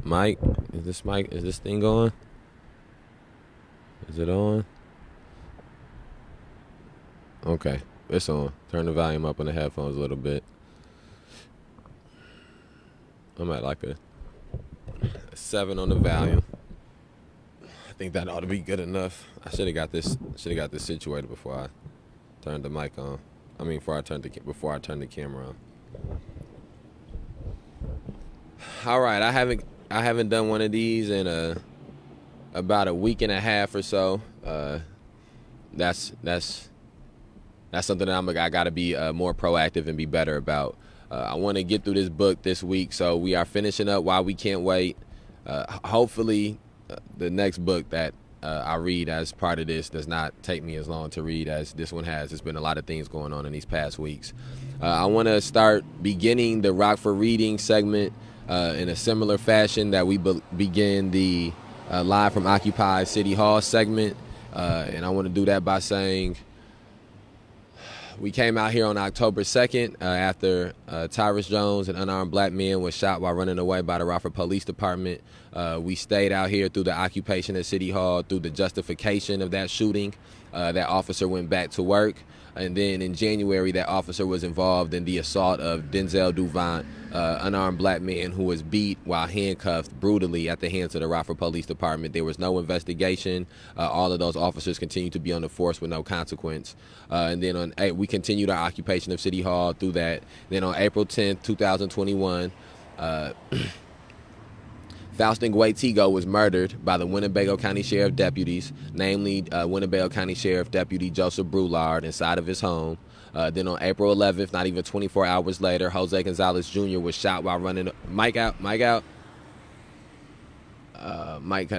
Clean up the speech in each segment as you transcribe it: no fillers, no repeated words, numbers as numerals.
Mike, is this thing going? Is it on? Okay, it's on. Turn the volume up on the headphones a little bit. I'm at like a 7 on the volume. I think that ought to be good enough. I should have got this situated before I turned the mic on. I mean, before I turned the camera on. All right, I haven't done one of these in about a week and a half or so. That's something that I got to be more proactive and be better about. I want to get through this book this week, so we are finishing up Why We Can't Wait. Hopefully, the next book that I read as part of this does not take me as long to read as this one has. There's been a lot of things going on in these past weeks. I want to start beginning the Rockford reading segment in a similar fashion that we begin the Live from Occupy City Hall segment. And I want to do that by saying we came out here on October 2nd after Tyrus Jones, an unarmed black man, was shot while running away by the Rockford Police Department. We stayed out here through the occupation of City Hall, through the justification of that shooting. That officer went back to work. And then in January, that officer was involved in the assault of Denzel Duvant, unarmed black man who was beat while handcuffed brutally at the hands of the Rockford Police Department. There was no investigation. All of those officers continued to be on the force with no consequence. And then we continued our occupation of City Hall through that. Then on April 10th, 2021, Faustin Guaytigo was murdered by the Winnebago County Sheriff deputies, namely Winnebago County Sheriff Deputy Joseph Brulard, inside of his home. Then on April 11th, not even 24 hours later, Jose Gonzalez Jr. was shot while running. Mike out. Mike cut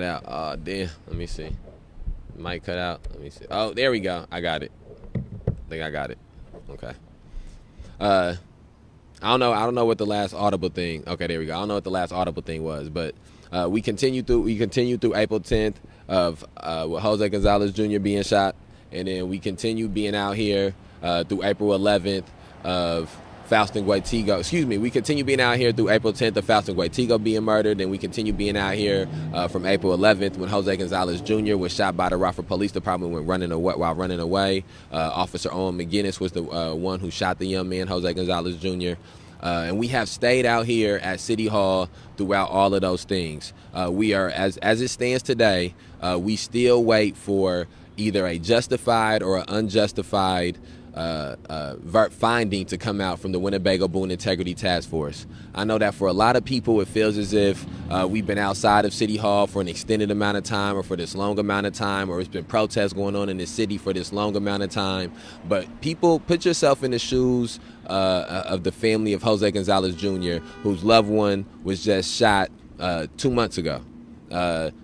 out. Oh, damn. Let me see. Mike cut out. Let me see. Oh, there we go. I got it. I think I got it. Okay. I don't know what the last audible thing. Okay, there we go. I don't know what the last audible thing was, but we continued through April 10th of with Jose Gonzalez Jr. being shot, and then we continued being out here through April 11th of Faustin Guaytigo. Excuse me. We continued being out here through April 10th of Faustin Guaytigo being murdered. Then we continued being out here from April 11th when Jose Gonzalez Jr. was shot by the Rockford Police Department while running away. Officer Owen McGinnis was the one who shot the young man, Jose Gonzalez Jr. And we have stayed out here at City Hall throughout all of those things. We are, as it stands today, we still wait for either a justified or an unjustified finding to come out from the Winnebago Boone Integrity Task Force. I know that for a lot of people, it feels as if we've been outside of City Hall for an extended amount of time, or for this long amount of time, or it's been protests going on in the city for this long amount of time. But people, put yourself in the shoes of the family of Jose Gonzalez Jr., whose loved one was just shot 2 months ago.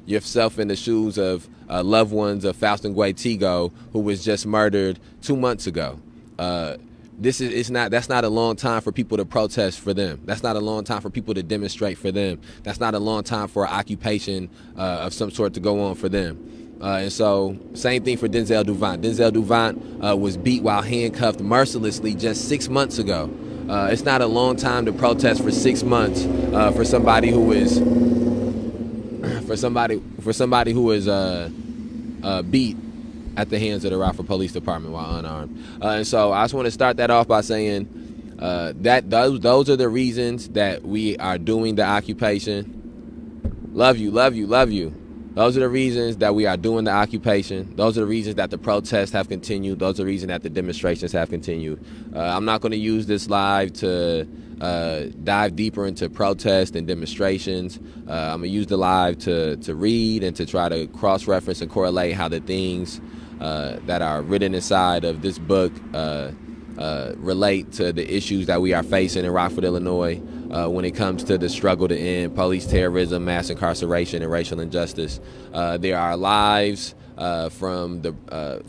Yourself in the shoes of loved ones of Faustin Guaytigo, who was just murdered 2 months ago. That's not a long time for people to protest for them. That's not a long time for people to demonstrate for them. That's not a long time for an occupation of some sort to go on for them. And so, same thing for Denzel Duvant. Denzel Duvant was beat while handcuffed mercilessly just 6 months ago. It's not a long time to protest for 6 months for somebody who is beat at the hands of the Rockford Police Department while unarmed. And so I just want to start that off by saying that those are the reasons that we are doing the occupation. Love you, love you, love you. Those are the reasons that we are doing the occupation. Those are the reasons that the protests have continued. Those are the reasons that the demonstrations have continued. I'm not going to use this live to dive deeper into protests and demonstrations. I'm going to use the live to read and to try to cross-reference and correlate how the things that are written inside of this book relate to the issues that we are facing in Rockford, Illinois, when it comes to the struggle to end police terrorism, mass incarceration, and racial injustice. There are lives from the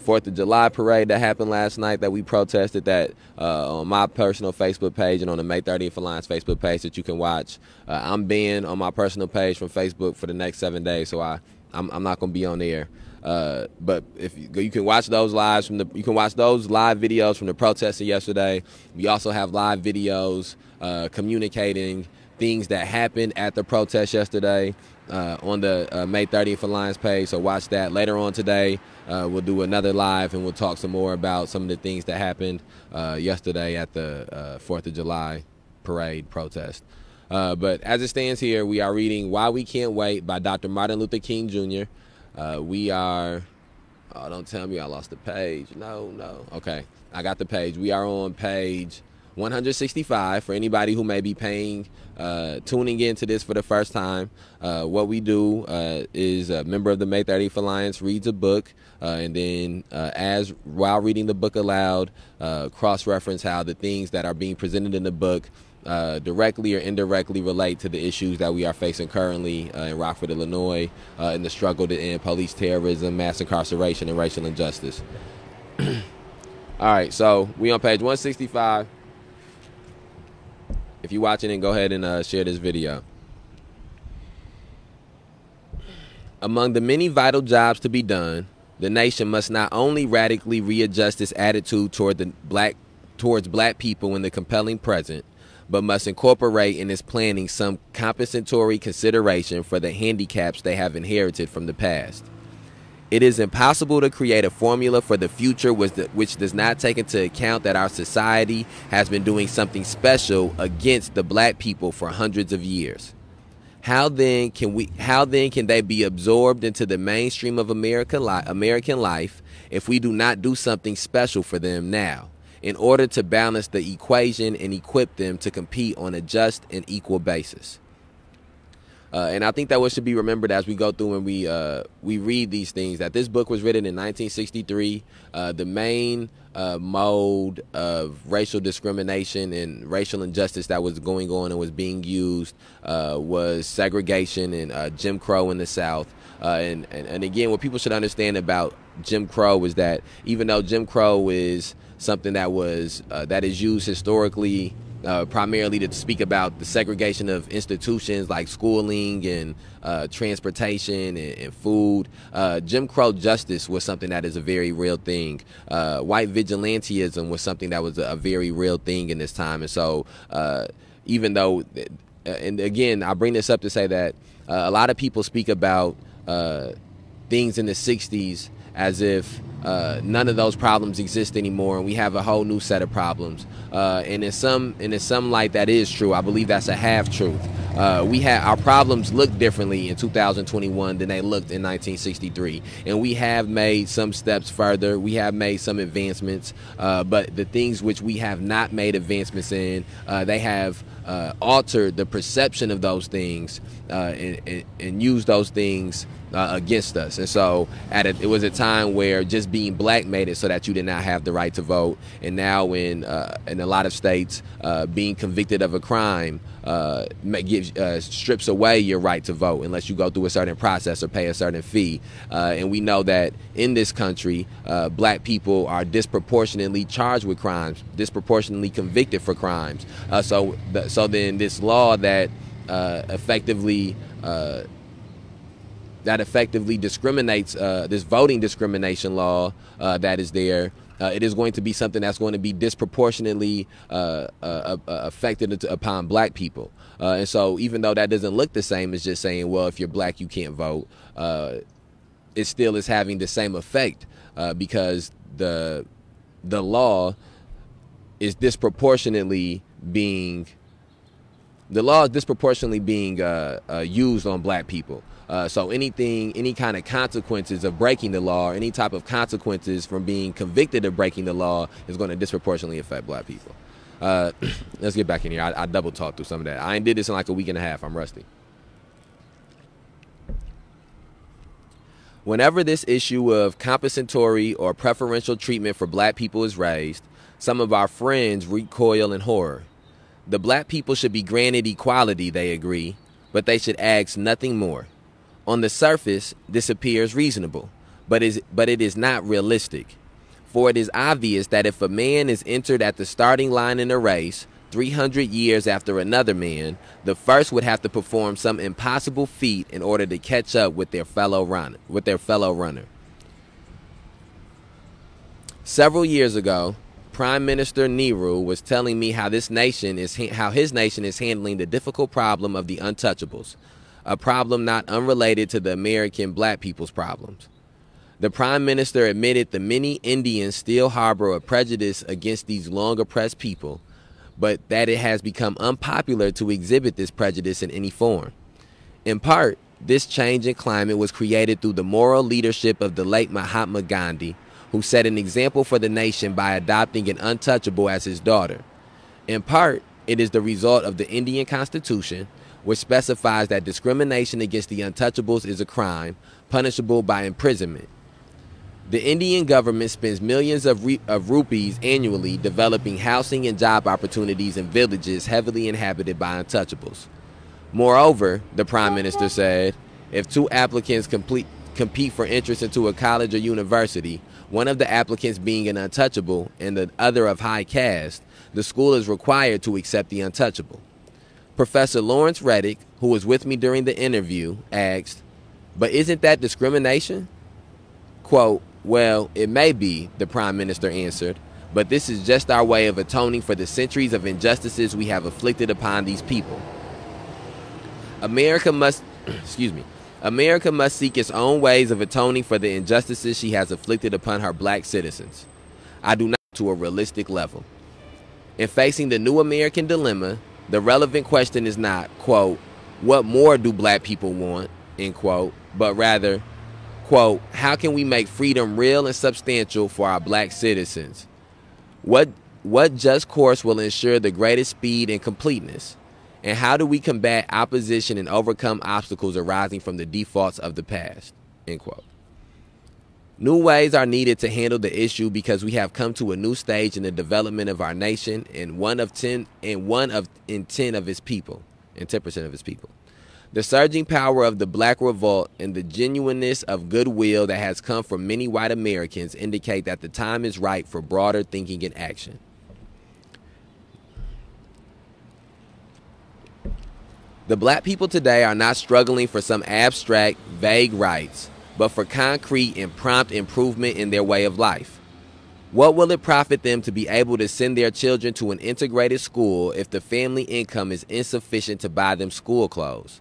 4th of July parade that happened last night that we protested, that on my personal Facebook page and on the May 30th Alliance Facebook page that you can watch. I'm banned on my personal page from Facebook for the next 7 days, so I'm not going to be on there. But if you can watch those live videos from the protest of yesterday. We also have live videos communicating things that happened at the protest yesterday on the May 30th Alliance page. So watch that. Later on today, we'll do another live and we'll talk some more about some of the things that happened yesterday at the 4th of July parade protest. But as it stands here, we are reading Why We Can't Wait by Dr. Martin Luther King Jr. We are, oh, don't tell me I lost the page. No. Okay, I got the page. We are on page 165 for anybody who may be tuning into this for the first time. What we do is a member of the May 30th Alliance reads a book and then while reading the book aloud, cross-reference how the things that are being presented in the book directly or indirectly relate to the issues that we are facing currently in Rockford, Illinois, in the struggle to end police terrorism, mass incarceration, and racial injustice. All right, so we on page 165. If you're watching it, go ahead and share this video. Among the many vital jobs to be done, the nation must not only radically readjust its attitude towards black people in the compelling present, but must incorporate in its planning some compensatory consideration for the handicaps they have inherited from the past. It is impossible to create a formula for the future which does not take into account that our society has been doing something special against the black people for hundreds of years. How then can they be absorbed into the mainstream of American life if we do not do something special for them now, in order to balance the equation and equip them to compete on a just and equal basis? And I think that what should be remembered as we go through and we read these things, that this book was written in 1963. The main mode of racial discrimination and racial injustice that was going on and was being used was segregation and Jim Crow in the South. And again, what people should understand about Jim Crow is that even though Jim Crow is something that is used historically primarily to speak about the segregation of institutions like schooling and transportation and food, Jim Crow justice was something that is a very real thing. White vigilantism was something that was a very real thing in this time. And so even though, and again, I bring this up to say that a lot of people speak about things in the 60s as if none of those problems exist anymore, and we have a whole new set of problems. And in some light, that is true. I believe that's a half truth. Our problems look differently in 2021 than they looked in 1963, and we have made some steps further. We have made some advancements, but the things which we have not made advancements in, they have altered the perception of those things and used those things against us. And so it was a time where just being black made it so that you did not have the right to vote. And now in a lot of states, being convicted of a crime strips away your right to vote unless you go through a certain process or pay a certain fee. And we know that in this country, black people are disproportionately charged with crimes, disproportionately convicted for crimes. So then this law that effectively discriminates, this voting discrimination law that is there, it is going to be something that's going to be disproportionately affected upon black people. And so even though that doesn't look the same as just saying, well, if you're black, you can't vote, it still is having the same effect because the law is disproportionately being used on black people. So any kind of consequences of breaking the law, or any type of consequences from being convicted of breaking the law is going to disproportionately affect black people. Let's get back in here. I double talked through some of that. I ain't did this in like a week and a half. I'm rusty. Whenever this issue of compensatory or preferential treatment for black people is raised, some of our friends recoil in horror. The black people should be granted equality, they agree, but they should ask nothing more. On the surface, this appears reasonable, but it is not realistic. For it is obvious that if a man is entered at the starting line in a race 300 years after another man, the first would have to perform some impossible feat in order to catch up with their fellow runner. Several years ago, Prime Minister Nehru was telling me how his nation is handling the difficult problem of the untouchables, a problem not unrelated to the American black people's problems. The Prime Minister admitted the many Indians still harbor a prejudice against these long oppressed people, but that it has become unpopular to exhibit this prejudice in any form. In part, this change in climate was created through the moral leadership of the late Mahatma Gandhi, who set an example for the nation by adopting an untouchable as his daughter. In part, it is the result of the Indian Constitution, which specifies that discrimination against the untouchables is a crime, punishable by imprisonment. The Indian government spends millions of rupees annually developing housing and job opportunities in villages heavily inhabited by untouchables. Moreover, the Prime Minister said, if two applicants compete for entrance into a college or university, one of the applicants being an untouchable and the other of high caste, the school is required to accept the untouchable. Professor Lawrence Reddick, who was with me during the interview, asked, but isn't that discrimination? Quote, well, it may be, the Prime Minister answered, but this is just our way of atoning for the centuries of injustices we have inflicted upon these people. America must seek its own ways of atoning for the injustices she has inflicted upon her black citizens. I do not to a realistic level. In facing the new American dilemma, the relevant question is not, quote, what more do black people want, end quote, but rather, quote, how can we make freedom real and substantial for our black citizens? What just course will ensure the greatest speed and completeness? And how do we combat opposition and overcome obstacles arising from the defaults of the past? End quote. New ways are needed to handle the issue because we have come to a new stage in the development of our nation and 10% of its people. The surging power of the black revolt and the genuineness of goodwill that has come from many white Americans indicate that the time is right for broader thinking and action. The black people today are not struggling for some abstract, vague rights, but for concrete and prompt improvement in their way of life. What will it profit them to be able to send their children to an integrated school if the family income is insufficient to buy them school clothes?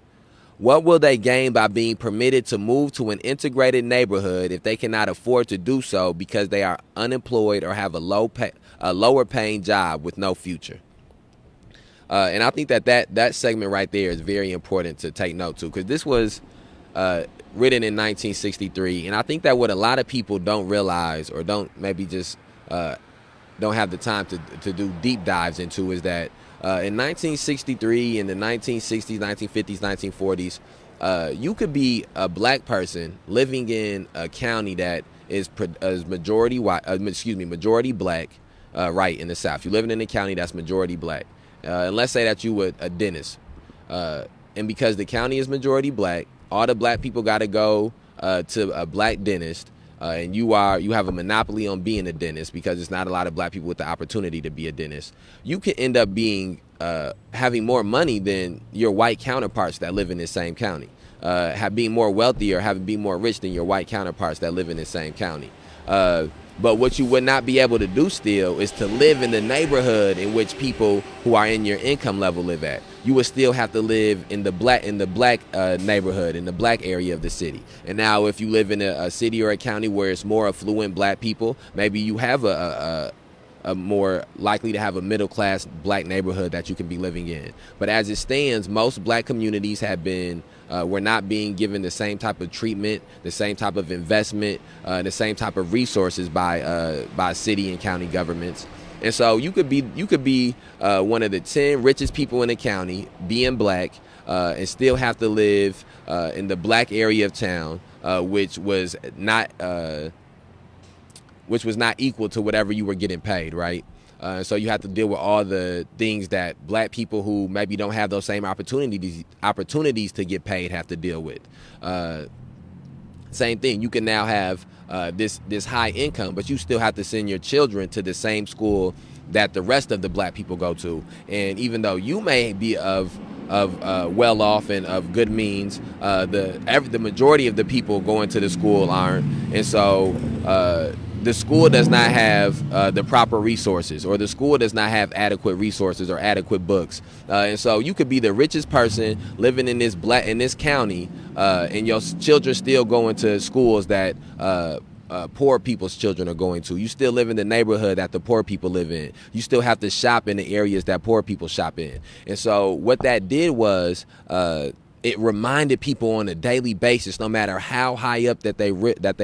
What will they gain by being permitted to move to an integrated neighborhood if they cannot afford to do so because they are unemployed or have a lower paying job with no future? And I think that segment right there is very important to take note to, because this was written in 1963, and I think that what a lot of people don't realize or don't maybe just don't have the time to do deep dives into is that in 1963, in the 1960s, 1950s, 1940s, you could be a black person living in a county that is majority white, majority black, right in the South. You're living in a county that's majority black. And let's say that you were a dentist, and because the county is majority black, all the black people got to go to a black dentist, and you have a monopoly on being a dentist because there's not a lot of black people with the opportunity to be a dentist. You can end up being having more money than your white counterparts that live in the same county, being more wealthy or being more rich than your white counterparts that live in the same county. But what you would not be able to do still is to live in the neighborhood in which people who are in your income level live at. You would still have to live in the black neighborhood, in the black area of the city. And now if you live in a city or a county where it's more affluent black people, maybe you have a more likely to have a middle class black neighborhood that you can be living in. But as it stands, most black communities have been we're not being given the same type of treatment, the same type of investment, the same type of resources by city and county governments. And so you could be one of the 10 richest people in the county, being black, and still have to live in the black area of town, which was not equal to whatever you were getting paid, right? So you have to deal with all the things that black people who maybe don't have those same opportunities to get paid have to deal with. Same thing. You can now have this high income, but you still have to send your children to the same school that the rest of the black people go to. And even though you may be of well off and of good means, the majority of the people going to the school aren't. And so the school does not have the proper resources, or the school does not have adequate resources or adequate books. And so you could be the richest person living in this county, and your children still going to schools that poor people's children are going to. You still live in the neighborhood that the poor people live in. You still have to shop in the areas that poor people shop in. And so what that did was it reminded people on a daily basis, no matter how high up that they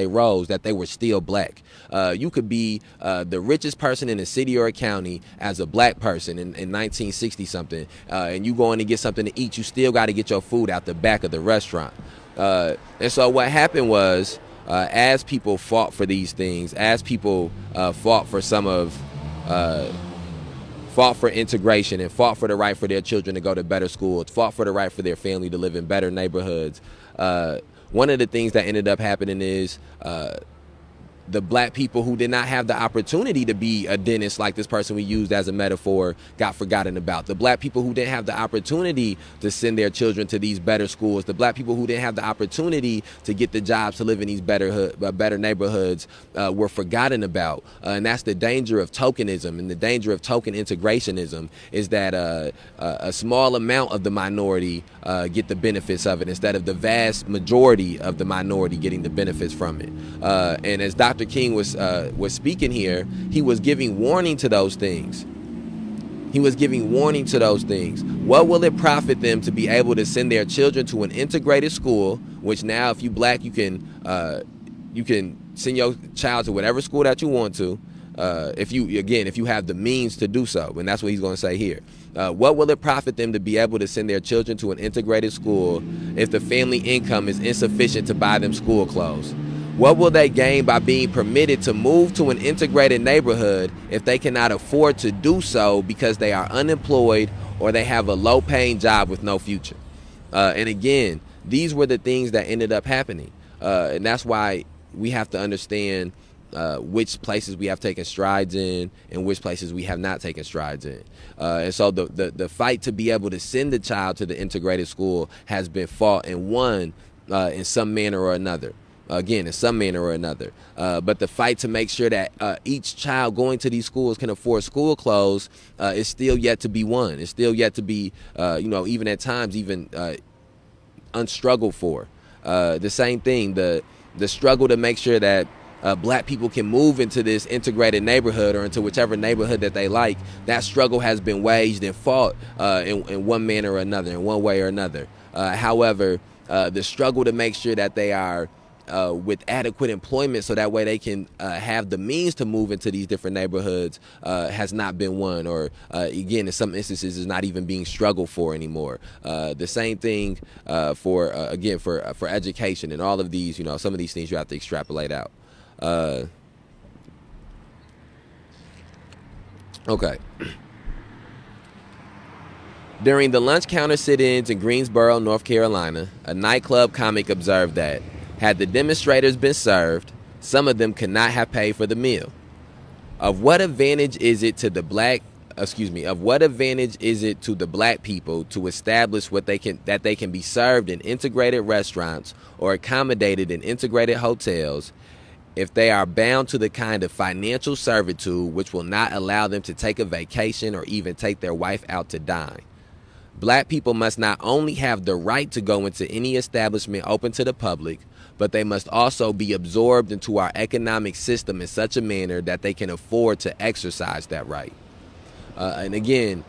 rose, that they were still black. You could be the richest person in a city or a county as a black person in 1960 something, and you go in to get something to eat. You still got to get your food out the back of the restaurant. And so what happened was, as people fought for these things, as people fought for fought for integration and fought for the right for their children to go to better schools, fought for the right for their family to live in better neighborhoods, one of the things that ended up happening is the black people who did not have the opportunity to be a dentist, like this person we used as a metaphor, got forgotten about. The black people who didn't have the opportunity to send their children to these better schools, the black people who didn't have the opportunity to get the jobs to live in these better neighborhoods were forgotten about. And that's the danger of tokenism, and the danger of token integrationism is that a small amount of the minority get the benefits of it instead of the vast majority of the minority getting the benefits from it. And as Dr. King was speaking here, he was giving warning to those things. He was giving warning to those things. What will it profit them to be able to send their children to an integrated school, which now, if you black, you can send your child to whatever school that you want to, if you have the means to do so, and that's what he's going to say here. What will it profit them to be able to send their children to an integrated school if the family income is insufficient to buy them school clothes? What will they gain by being permitted to move to an integrated neighborhood if they cannot afford to do so because they are unemployed or they have a low-paying job with no future? And again, these were the things that ended up happening. And that's why we have to understand which places we have taken strides in and which places we have not taken strides in. And so the fight to be able to send the child to the integrated school has been fought and won in some manner or another. Again, in some manner or another. But the fight to make sure that each child going to these schools can afford school clothes is still yet to be won. It's still yet to be, even at times, unstruggled for. The same thing, the struggle to make sure that black people can move into this integrated neighborhood or into whichever neighborhood that they like, that struggle has been waged and fought in one manner or another, in one way or another. However, the struggle to make sure that they are with adequate employment so that way they can have the means to move into these different neighborhoods has not been won, or again, in some instances is not even being struggled for anymore. The same thing for education and all of these, some of these things you have to extrapolate out. Okay. During the lunch counter sit-ins in Greensboro, North Carolina, a nightclub comic observed that had the demonstrators been served, some of them could not have paid for the meal. Of what advantage is it to the black people to establish that they can be served in integrated restaurants or accommodated in integrated hotels if they are bound to the kind of financial servitude which will not allow them to take a vacation or even take their wife out to dine? Black people must not only have the right to go into any establishment open to the public, but they must also be absorbed into our economic system in such a manner that they can afford to exercise that right. And again,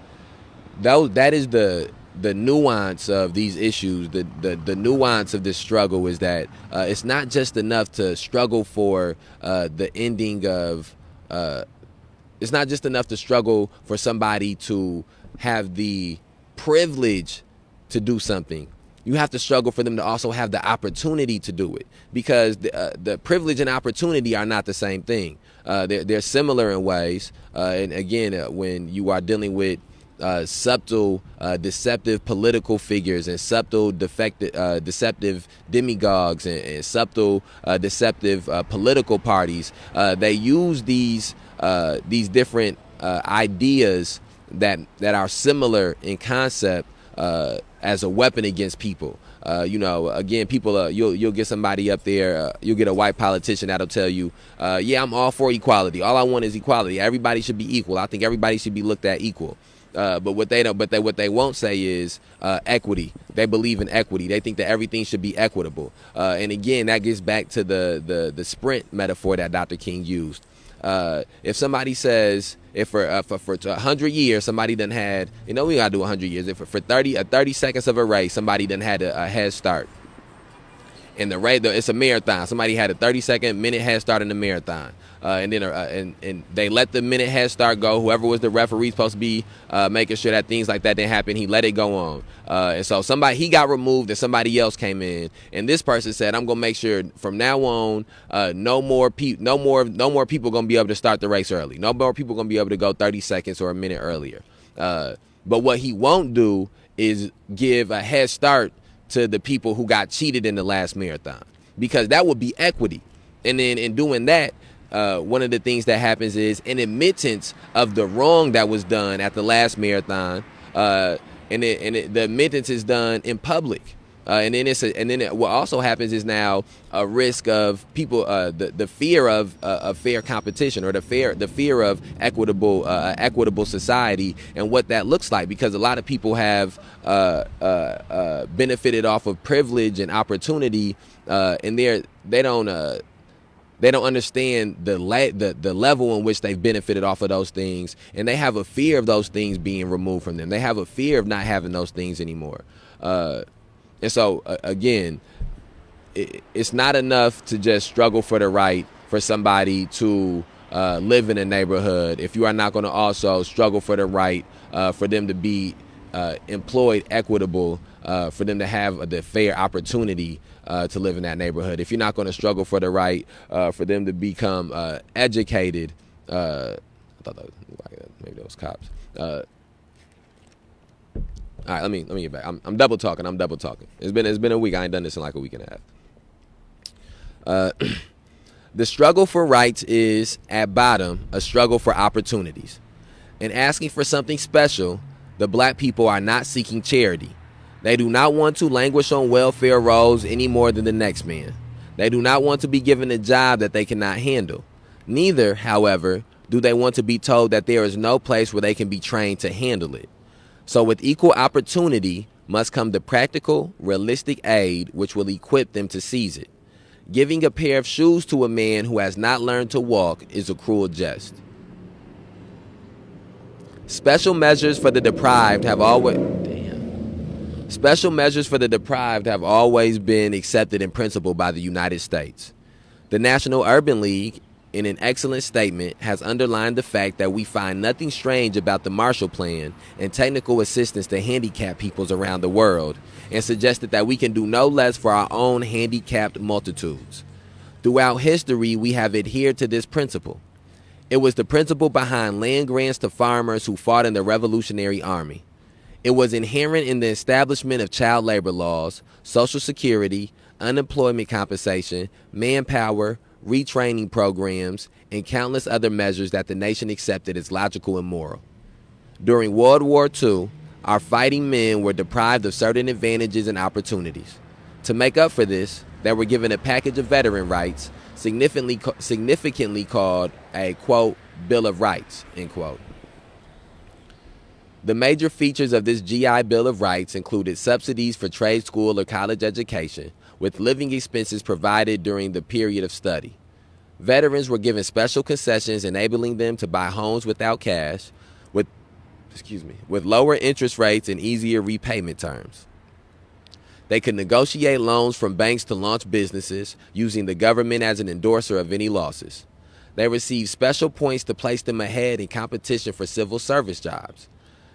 that is the nuance of these issues. The nuance of this struggle is that it's not just enough to struggle for the ending of. It's not just enough to struggle for somebody to have the privilege to do something. You have to struggle for them to also have the opportunity to do it, because the privilege and opportunity are not the same thing. They're similar in ways. And again, when you are dealing with subtle, deceptive political figures and subtle, deceptive demagogues and subtle, deceptive political parties, they use these different ideas that are similar in concept as a weapon against people. You know, again, people, you'll get somebody up there, you'll get a white politician that'll tell you, yeah, I'm all for equality. All I want is equality. Everybody should be equal. I think everybody should be looked at equal. But what they won't say is equity. They believe in equity. They think that everything should be equitable. And again, that gets back to the sprint metaphor that Dr. King used. If somebody says, if for 100 years somebody done had, you know, we gotta do 100 years. If for 30 seconds of a race somebody done had a head start, in the race, it's a marathon. Somebody had a 30-second minute head start in the marathon, and then and they let the minute head start go. Whoever was the referee supposed to be making sure that things like that didn't happen, he let it go on. And so he got removed, and somebody else came in, and this person said, "I'm gonna make sure from now on, no more people gonna be able to start the race early. No more people gonna be able to go 30 seconds or a minute earlier." But what he won't do is give a head start to the people who got cheated in the last marathon, because that would be equity. And then in doing that, one of the things that happens is an admittance of the wrong that was done at the last marathon, the admittance is done in public. And then what also happens is now a risk of people, the fear of fair competition, or the fear of equitable society, and what that looks like, because a lot of people have benefited off of privilege and opportunity, and they don't understand the level in which they've benefited off of those things, and they have a fear of those things being removed from them. They have a fear of not having those things anymore. And so, again, it's not enough to just struggle for the right for somebody to live in a neighborhood if you are not going to also struggle for the right for them to be employed equitable, for them to have the fair opportunity to live in that neighborhood. If you're not going to struggle for the right for them to become educated, I thought that maybe those cops. All right, let me get back. I'm double talking. It's been a week. I ain't done this in like a week and a half. The struggle for rights is, at bottom, a struggle for opportunities. In asking for something special, the black people are not seeking charity. They do not want to languish on welfare rolls any more than the next man. They do not want to be given a job that they cannot handle. Neither, however, do they want to be told that there is no place where they can be trained to handle it. So with equal opportunity must come the practical, realistic aid which will equip them to seize it. Giving a pair of shoes to a man who has not learned to walk is a cruel jest. Special measures for the deprived have always been accepted in principle by the United States. The National Urban League, in an excellent statement, has underlined the fact that we find nothing strange about the Marshall Plan and technical assistance to handicapped peoples around the world, and suggested that we can do no less for our own handicapped multitudes. Throughout history, we have adhered to this principle. It was the principle behind land grants to farmers who fought in the Revolutionary Army. It was inherent in the establishment of child labor laws, Social Security, unemployment compensation, manpower, retraining programs, and countless other measures that the nation accepted as logical and moral. During World War II, our fighting men were deprived of certain advantages and opportunities. To make up for this, they were given a package of veteran rights, significantly called a, quote, Bill of Rights, end quote. The major features of this GI Bill of Rights included subsidies for trade school or college education, with living expenses provided during the period of study. Veterans were given special concessions enabling them to buy homes without cash, with lower interest rates and easier repayment terms. They could negotiate loans from banks to launch businesses, using the government as an endorser of any losses. They received special points to place them ahead in competition for civil service jobs.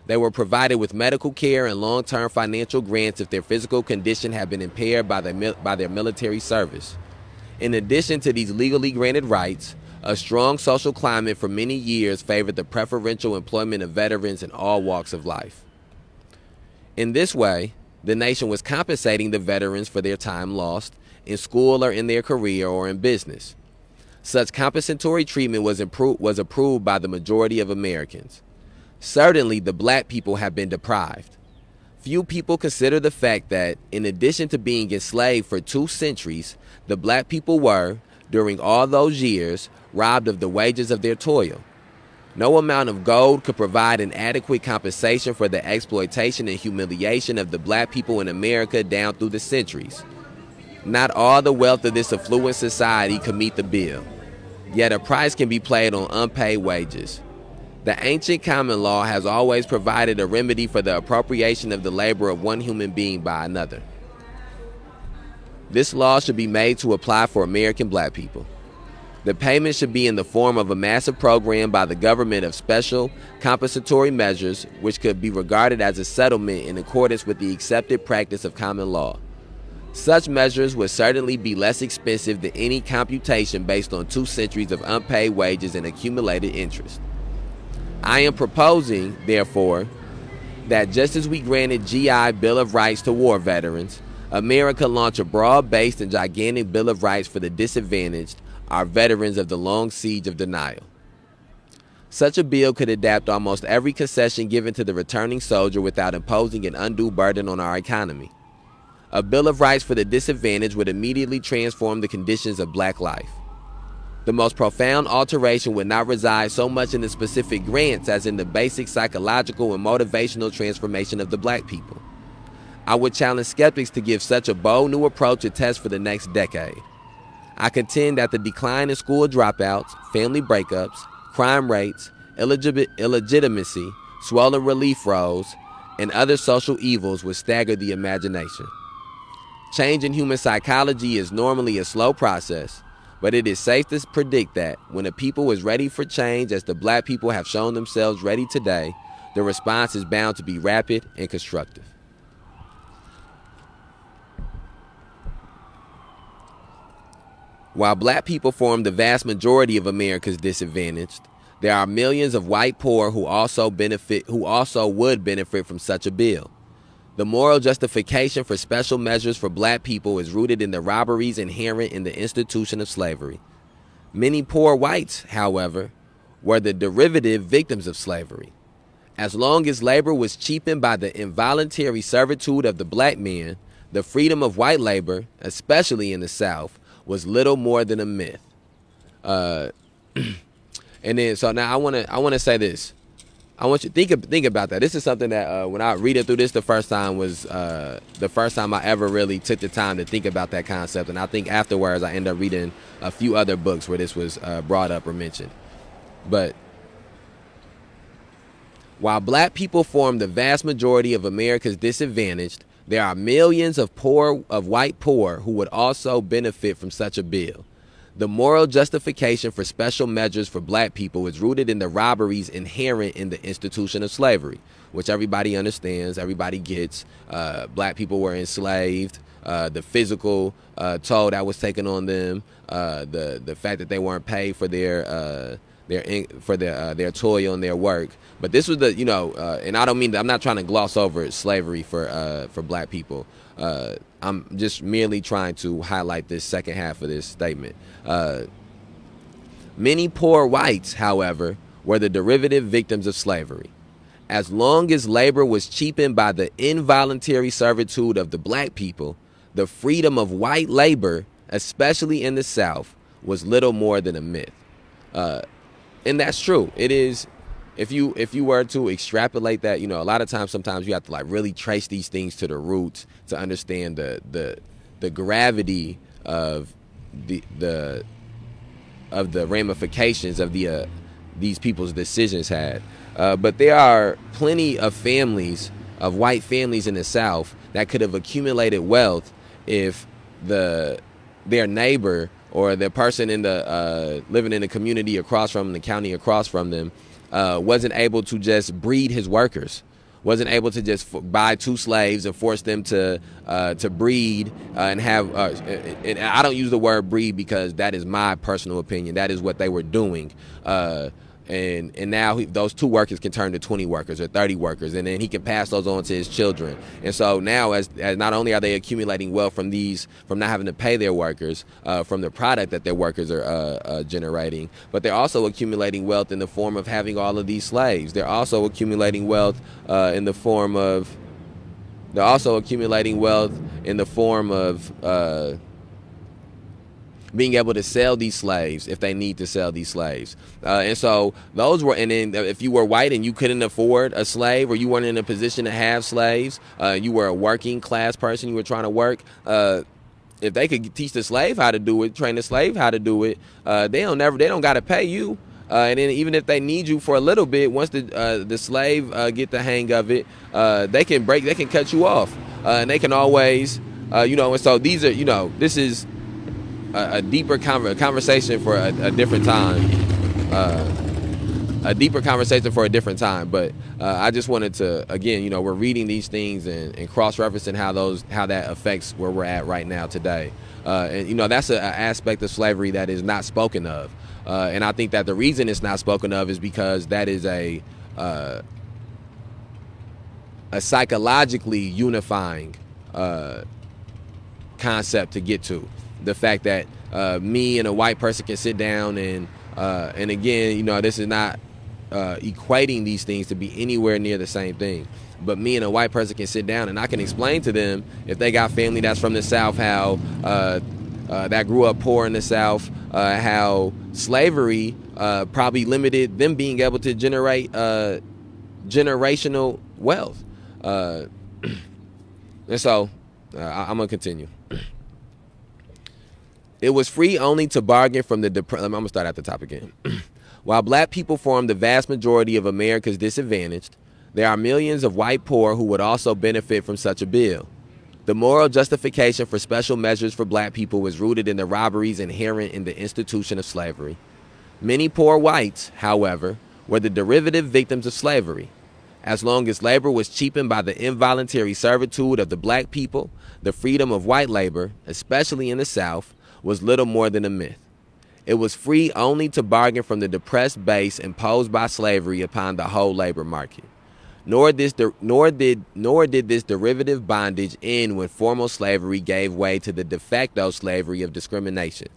They were provided with medical care and long-term financial grants if their physical condition had been impaired by their military service. In addition to these legally granted rights, a strong social climate for many years favored the preferential employment of veterans in all walks of life. In this way, the nation was compensating the veterans for their time lost in school or in their career or in business. Such compensatory treatment was approved by the majority of Americans. Certainly, the black people have been deprived. Few people consider the fact that, in addition to being enslaved for 2 centuries, the black people were, during all those years, robbed of the wages of their toil. No amount of gold could provide an adequate compensation for the exploitation and humiliation of the black people in America down through the centuries. Not all the wealth of this affluent society could meet the bill, yet a price can be paid on unpaid wages. The ancient common law has always provided a remedy for the appropriation of the labor of one human being by another. This law should be made to apply for American black people. The payment should be in the form of a massive program by the government of special compensatory measures, which could be regarded as a settlement in accordance with the accepted practice of common law. Such measures would certainly be less expensive than any computation based on 2 centuries of unpaid wages and accumulated interest. I am proposing, therefore, that just as we granted GI Bill of Rights to war veterans, America launch a broad-based and gigantic Bill of Rights for the disadvantaged, our veterans of the long siege of denial. Such a bill could adapt almost every concession given to the returning soldier without imposing an undue burden on our economy. A Bill of Rights for the disadvantaged would immediately transform the conditions of black life. The most profound alteration would not reside so much in the specific grants as in the basic psychological and motivational transformation of the black people. I would challenge skeptics to give such a bold new approach a test for the next decade. I contend that the decline in school dropouts, family breakups, crime rates, illegitimacy, swollen relief rolls, and other social evils would stagger the imagination. Change in human psychology is normally a slow process, but it is safe to predict that when a people is ready for change, as the black people have shown themselves ready today, the response is bound to be rapid and constructive. While black people form the vast majority of America's disadvantaged, there are millions of white poor who also would benefit from such a bill. The moral justification for special measures for black people is rooted in the robberies inherent in the institution of slavery. Many poor whites, however, were the derivative victims of slavery. As long as labor was cheapened by the involuntary servitude of the black man, the freedom of white labor, especially in the South, was little more than a myth. And then, so now I want to say this. I want you to think about that. This is something that when I read it through this the first time was the first time I ever really took the time to think about that concept. And I think afterwards I ended up reading a few other books where this was brought up or mentioned. But while black people form the vast majority of America's disadvantaged, there are millions of white poor who would also benefit from such a bill. The moral justification for special measures for black people is rooted in the robberies inherent in the institution of slavery, which everybody understands, everybody gets. Black people were enslaved, the physical toll that was taken on them, the fact that they weren't paid for their toil and their work. But this was and I don't mean that, I'm not trying to gloss over slavery for black people. I'm just merely trying to highlight this second half of this statement. Many poor whites, however, were the derivative victims of slavery. As long as labor was cheapened by the involuntary servitude of the black people, the freedom of white labor, especially in the South, was little more than a myth. And that's true. It is. If you were to extrapolate that, a lot of times, sometimes you have to really trace these things to the roots to understand the gravity of the ramifications of these people's decisions had. But there are plenty of families, of white families in the South, that could have accumulated wealth if their neighbor or the person living in the community across from them, the county across from them, wasn't able to just breed his workers, wasn't able to just buy 2 slaves and force them to breed and have. And I don't use the word breed because that is my personal opinion. That is what they were doing. And now those 2 workers can turn to 20 workers or 30 workers, and then he can pass those on to his children. And so now, as not only are they accumulating wealth from not having to pay their workers, from the product that their workers are generating, but they're also accumulating wealth in the form of having all of these slaves. They're also accumulating wealth in the form of They're also accumulating wealth in the form of being able to sell these slaves if they need to sell these slaves. And so those were, and then if you were white and you couldn't afford a slave, or you weren't in a position to have slaves, you were a working class person, you were trying to work, if they could teach the slave how to do it, train the slave how to do it, they don't got to pay you. And then even if they need you for a little bit, once the slave get the hang of it, they can cut you off, and they can always, and so these are, this is a deeper conversation for a different time, But I just wanted to, again, we're reading these things and cross-referencing how that affects where we're at right now today. And that's an aspect of slavery that is not spoken of. And I think that the reason it's not spoken of is because that is a psychologically unifying concept to get to. The fact that me and a white person can sit down and again, this is not equating these things to be anywhere near the same thing. But me and a white person can sit down and I can explain to them, if they got family that's from the South, how that grew up poor in the South, how slavery probably limited them being able to generate generational wealth. And so I'm going to continue. It was free only to bargain from the I'm going to start at the top again. While black people form the vast majority of America's disadvantaged, there are millions of white poor who would also benefit from such a bill. The moral justification for special measures for black people was rooted in the robberies inherent in the institution of slavery. Many poor whites, however, were the derivative victims of slavery. As long as labor was cheapened by the involuntary servitude of the black people, the freedom of white labor, especially in the South, was little more than a myth. It was free only to bargain from the depressed base imposed by slavery upon the whole labor market. Nor did this derivative bondage end when formal slavery gave way to the de facto slavery of discrimination.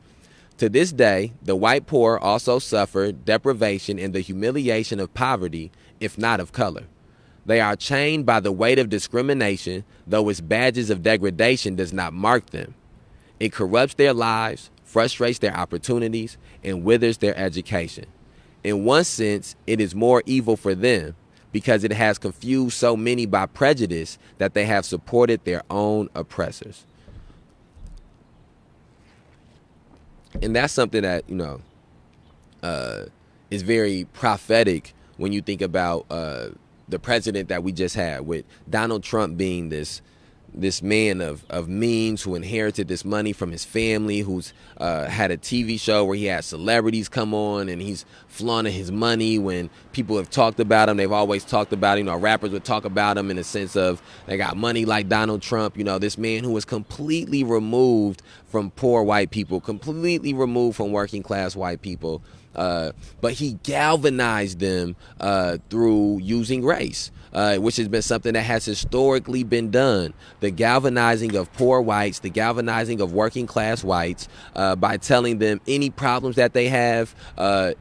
To this day, the white poor also suffer deprivation and the humiliation of poverty, if not of color. They are chained by the weight of discrimination, though its badges of degradation does not mark them. It corrupts their lives, frustrates their opportunities, and withers their education. In one sense, it is more evil for them because it has confused so many by prejudice that they have supported their own oppressors. And that's something that, is very prophetic when you think about the president that we just had, with Donald Trump being this man of means, who inherited this money from his family, who's had a TV show where he had celebrities come on and he's flaunting his money. When people have talked about him, they've always talked about, rappers would talk about him in the sense of they got money like Donald Trump, this man who was completely removed from poor white people, completely removed from working class white people. But he galvanized them through using race. Which has been something that has historically been done. The galvanizing of poor whites, the galvanizing of working class whites, by telling them any problems that they have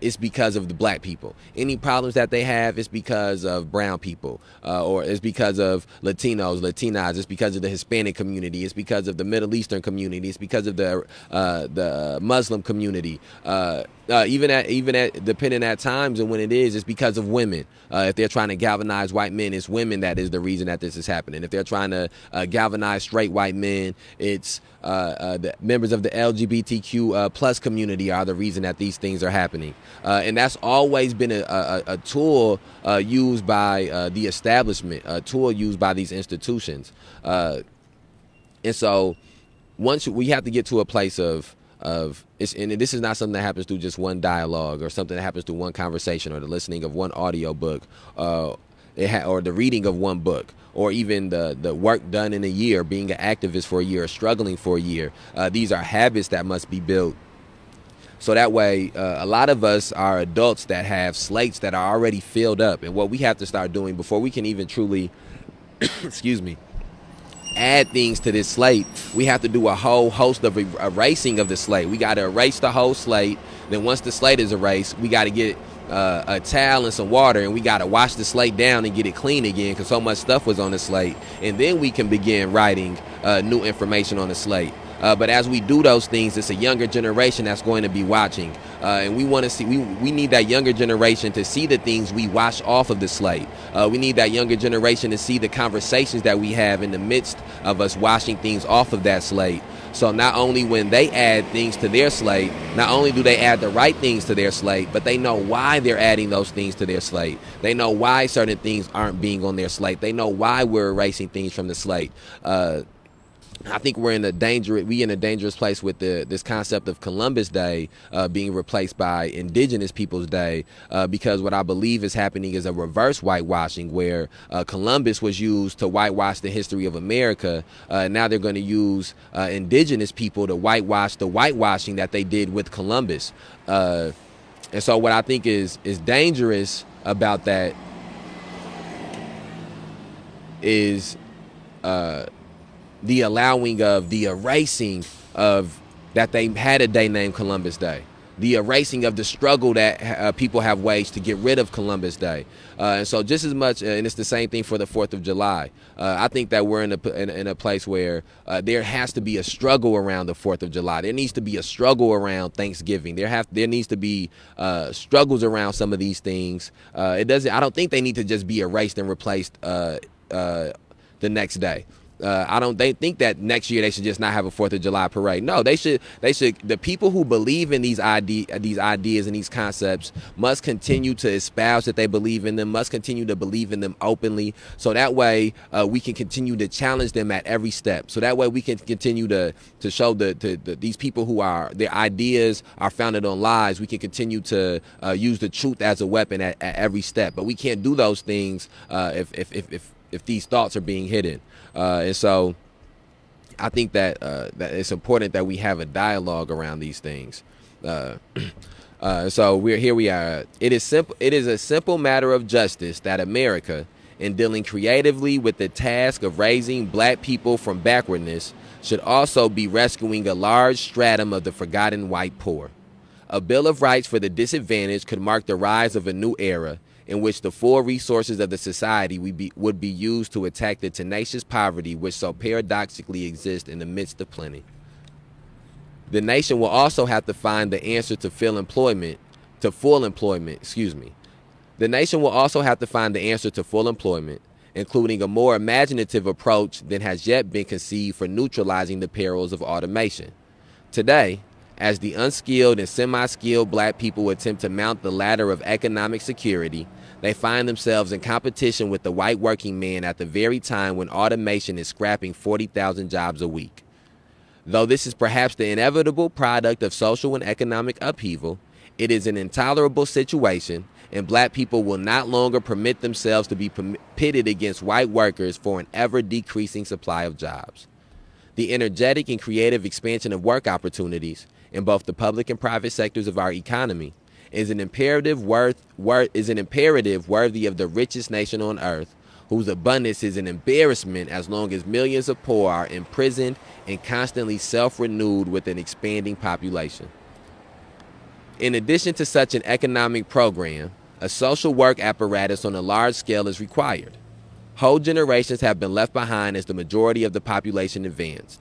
is because of the black people. Any problems that they have is because of brown people, or it's because of Latinos, Latinas. It's because of the Hispanic community. It's because of the Middle Eastern community. It's because of the Muslim community. Even at depending at times and when it is, it's because of women. If they're trying to galvanize white men, it's women that is the reason that this is happening. If they're trying to galvanize straight white men, it's the members of the LGBTQ plus community are the reason that these things are happening. And that's always been a tool used by the establishment, a tool used by these institutions. And so once we have to get to a place of and this is not something that happens through just one dialogue or something that happens through one conversation or the listening of one audio book, or the reading of one book, or even the work done in a year, being an activist for a year, or struggling for a year. These are habits that must be built. So that way, a lot of us are adults that have slates that are already filled up. And what we have to start doing before we can even truly, add things to this slate, we have to do a whole host of erasing of the slate. We got to erase the whole slate. Then once the slate is erased, we got to get a towel and some water, and we got to wash the slate down and get it clean again because so much stuff was on the slate, and then we can begin writing new information on the slate. But as we do those things, it's a younger generation that's going to be watching, and we want to see. We need that younger generation to see the things we wash off of the slate. We need that younger generation to see the conversations that we have in the midst of us washing things off of that slate. So not only when they add things to their slate, not only do they add the right things to their slate, but they know why they're adding those things to their slate. They know why certain things aren't being on their slate. They know why we're erasing things from the slate. I think we're in a dangerous place with this concept of Columbus Day being replaced by Indigenous Peoples Day, because what I believe is happening is a reverse whitewashing, where Columbus was used to whitewash the history of America. Now they're going to use Indigenous people to whitewash the whitewashing that they did with Columbus. And so what I think is dangerous about that is the allowing of the erasing of that they had a day named Columbus Day, the erasing of the struggle that people have waged to get rid of Columbus Day. And so just as much, and it's the same thing for the 4th of July. I think that we're in a place where there has to be a struggle around the 4th of July. There needs to be a struggle around Thanksgiving. There needs to be struggles around some of these things. I don't think they need to just be erased and replaced the next day. They think that next year they should just not have a 4th of July parade. No, they should. The people who believe in these ideas and these concepts must continue to espouse that they believe in them, must continue to believe in them openly. So that way we can continue to challenge them at every step. So that way we can continue to show these people who their ideas are founded on lies. We can continue to use the truth as a weapon at every step. But we can't do those things if these thoughts are being hidden. And so I think that it's important that we have a dialogue around these things. So we are. It is a simple matter of justice that America, in dealing creatively with the task of raising black people from backwardness, should also be rescuing a large stratum of the forgotten white poor. A Bill of Rights for the disadvantaged could mark the rise of a new era in which the full resources of the society would be used to attack the tenacious poverty which so paradoxically exists in the midst of plenty. The nation will also have to find the answer to full employment. The nation will also have to find the answer to full employment, including a more imaginative approach than has yet been conceived for neutralizing the perils of automation. Today, as the unskilled and semi-skilled black people attempt to mount the ladder of economic security, they find themselves in competition with the white working man at the very time when automation is scrapping 40,000 jobs a week. Though this is perhaps the inevitable product of social and economic upheaval, it is an intolerable situation, and black people will not longer permit themselves to be pitted against white workers for an ever-decreasing supply of jobs. The energetic and creative expansion of work opportunities in both the public and private sectors of our economy is an imperative worthy of the richest nation on earth, whose abundance is an embarrassment as long as millions of poor are imprisoned and constantly self-renewed with an expanding population. In addition to such an economic program, a social work apparatus on a large scale is required. Whole generations have been left behind as the majority of the population advanced.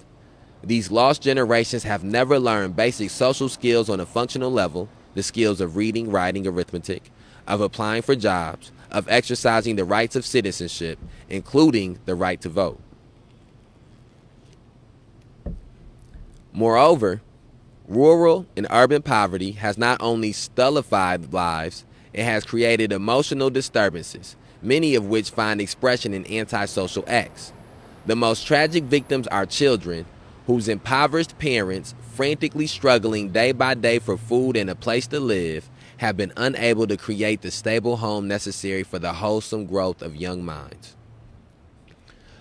These lost generations have never learned basic social skills on a functional level, the skills of reading, writing, arithmetic, of applying for jobs, of exercising the rights of citizenship, including the right to vote. Moreover, rural and urban poverty has not only stultified lives, it has created emotional disturbances, many of which find expression in antisocial acts. The most tragic victims are children whose impoverished parents, frantically struggling day by day for food and a place to live, have been unable to create the stable home necessary for the wholesome growth of young minds.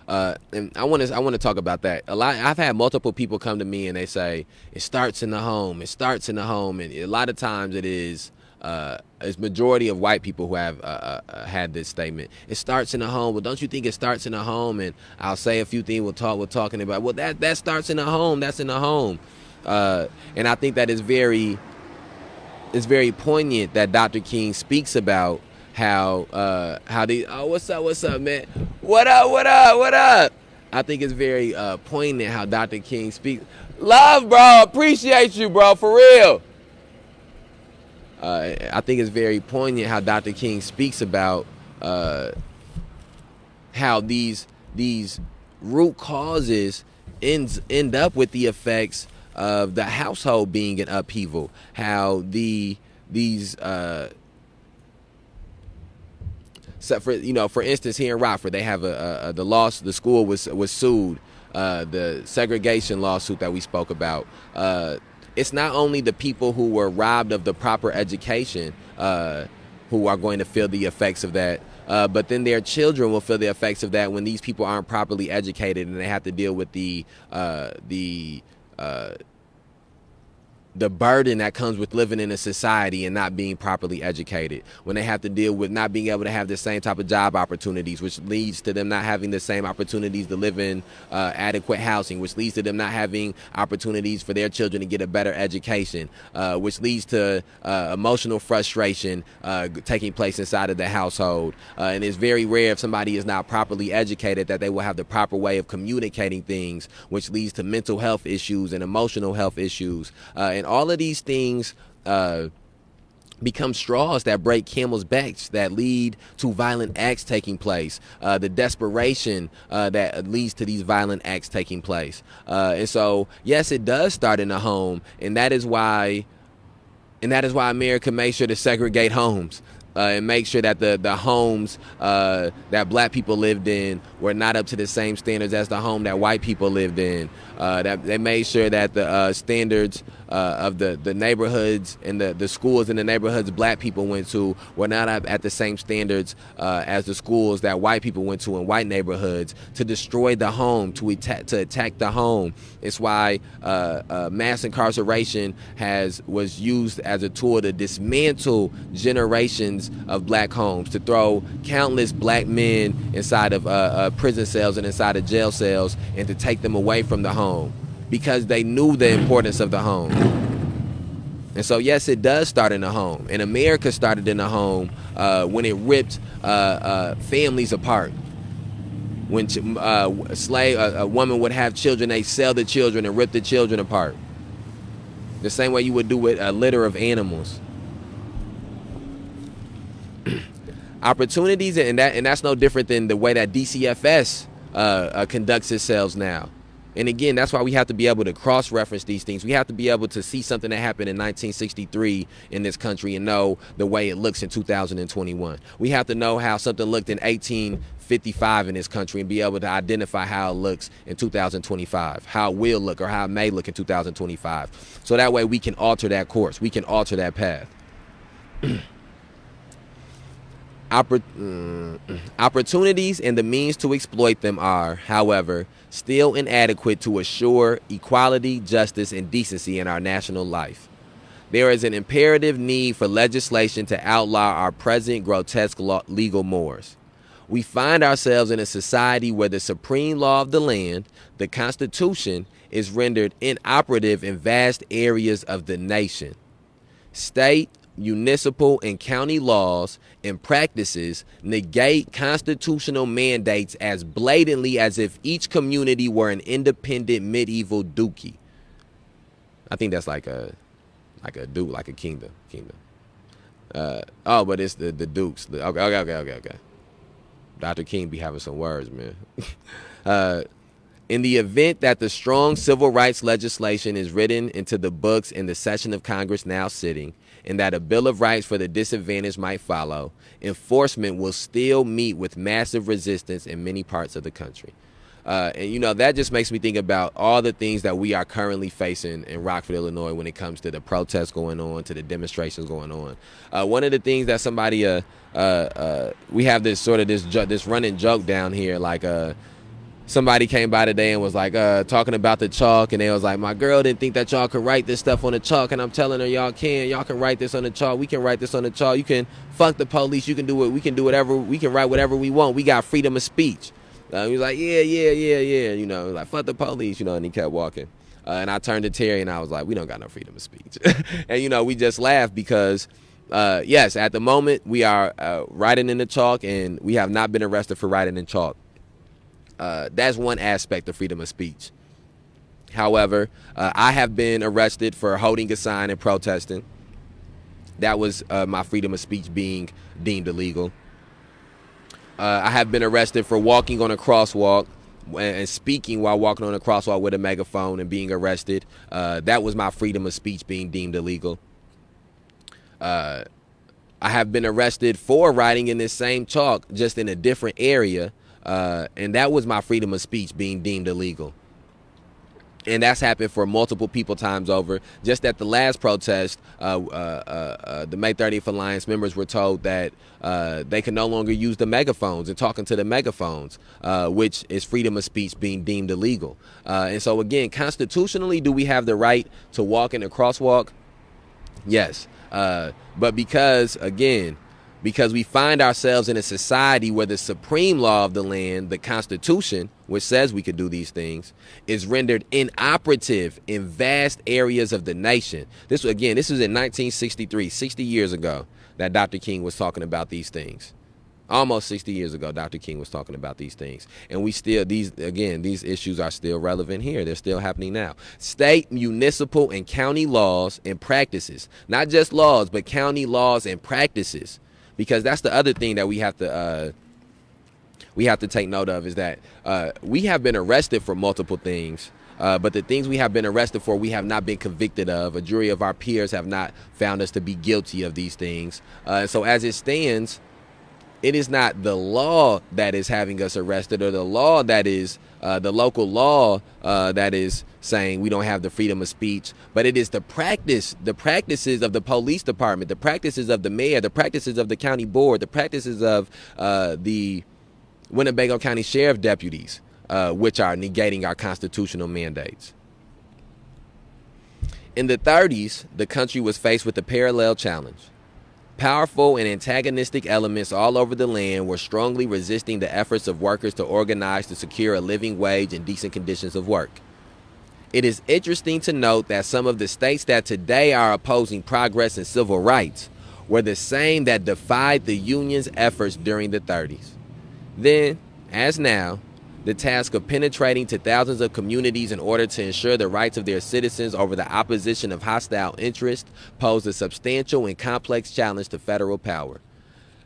And I want to talk about that a lot. I've had multiple people come to me and they say it starts in the home. It starts in the home, and a lot of times it is. It's majority of white people who have had this statement. It starts in the home. Well, don't you think it starts in the home? And I'll say a few things we're talking about. Well, that starts in the home. That's in the home. And I think that is very it's very poignant that Dr. King speaks about how the what's up, man? What up? I think it's very poignant how Dr. King speaks. Love, bro. Appreciate you, bro. For real. I think it's very poignant how Dr. King speaks about how these root causes end up with the effects of the household being in upheaval. How so for instance, here in Rockford, they have the school was sued, the segregation lawsuit that we spoke about. It's not only the people who were robbed of the proper education who are going to feel the effects of that, but then their children will feel the effects of that when these people aren't properly educated and they have to deal with the burden that comes with living in a society and not being properly educated, when they have to deal with not being able to have the same type of job opportunities, which leads to them not having the same opportunities to live in adequate housing, which leads to them not having opportunities for their children to get a better education, which leads to emotional frustration taking place inside of the household. And it's very rare, if somebody is not properly educated, that they will have the proper way of communicating things, which leads to mental health issues and emotional health issues. And all of these things become straws that break camel's backs, that lead to violent acts taking place, the desperation that leads to these violent acts taking place. And so, yes, it does start in the home, and that is why America made sure to segregate homes. And make sure that the homes that black people lived in were not up to the same standards as the home that white people lived in. That they made sure that the standards of the neighborhoods and the schools in the neighborhoods black people went to were not up at the same standards as the schools that white people went to in white neighborhoods, to destroy the home, to attack the home. It's why mass incarceration was used as a tool to dismantle generations of black homes, to throw countless black men inside of prison cells and inside of jail cells, and to take them away from the home, because they knew the importance of the home. And so, yes, it does start in the home. And America started in the home when it ripped families apart. When a woman would have children, they sell the children and rip the children apart. The same way you would do with a litter of animals. Opportunities, and that's no different than the way that DCFS conducts itself now. And again, that's why we have to be able to cross-reference these things. We have to be able to see something that happened in 1963 in this country and know the way it looks in 2021. We have to know how something looked in 1855 in this country and be able to identify how it looks in 2025, how it will look or how it may look in 2025. So that way we can alter that course. We can alter that path. Opportunities and the means to exploit them are, however, still inadequate to assure equality, justice, and decency in our national life. There is an imperative need for legislation to outlaw our present grotesque legal mores. We find ourselves in a society where the supreme law of the land, the Constitution, is rendered inoperative in vast areas of the nation. State, municipal, and county laws and practices negate constitutional mandates as blatantly as if each community were an independent medieval duchy. I think that's like a duke, like a kingdom. But it's the dukes. Okay. Dr. King be having some words, man. In the event that the strong civil rights legislation is written into the books in the session of Congress now sitting, and that a Bill of Rights for the disadvantaged might follow, enforcement will still meet with massive resistance in many parts of the country. And that just makes me think about all the things that we are currently facing in Rockford, Illinois, when it comes to the protests going on, to the demonstrations going on. One of the things that somebody we have this running joke down here, like somebody came by today and was like talking about the chalk, and they was like, my girl didn't think that y'all could write this stuff on the chalk, and I'm telling her y'all can write this on the chalk. We can write this on the chalk. You can fuck the police. You can do it. We can do whatever. We can write whatever we want. We got freedom of speech. He was like, yeah. Like, fuck the police, and he kept walking. And I turned to Terry and I was like, we don't got no freedom of speech. And, you know, we just laughed because, yes, at the moment we are writing in the chalk, and we have not been arrested for writing in chalk. That's one aspect of freedom of speech. However, I have been arrested for holding a sign and protesting. That was my freedom of speech being deemed illegal. I have been arrested for walking on a crosswalk and speaking while walking on a crosswalk with a megaphone and being arrested. That was my freedom of speech being deemed illegal. I have been arrested for writing in this same chalk, just in a different area, and that was my freedom of speech being deemed illegal. And that's happened for multiple people times over. Just at the last protest, the May 30th Alliance members were told that they can no longer use the megaphones and talking to the megaphones, which is freedom of speech being deemed illegal. And so, again, constitutionally, do we have the right to walk in a crosswalk? Yes. But because we find ourselves in a society where the supreme law of the land, the Constitution, which says we could do these things, is rendered inoperative in vast areas of the nation. This was in 1963, 60 years ago, that Dr. King was talking about these things. Almost 60 years ago, Dr. King was talking about these things. And these issues are still relevant here. They're still happening now. State, municipal, and county laws and practices, not just laws, but county laws and practices. Because that's the other thing that we have to take note of, is that we have been arrested for multiple things, but the things we have been arrested for, we have not been convicted of. A jury of our peers have not found us to be guilty of these things. So as it stands, it is not the law that is having us arrested, or the law that is the local law that is saying we don't have the freedom of speech, but it is the practices of the police department, the practices of the mayor, the practices of the county board, the practices of the Winnebago County Sheriff deputies, which are negating our constitutional mandates. In the 30s, the country was faced with a parallel challenge. Powerful and antagonistic elements all over the land were strongly resisting the efforts of workers to organize to secure a living wage and decent conditions of work. It is interesting to note that some of the states that today are opposing progress in civil rights were the same that defied the union's efforts during the 30s. Then, as now, the task of penetrating to thousands of communities in order to ensure the rights of their citizens over the opposition of hostile interests posed a substantial and complex challenge to federal power.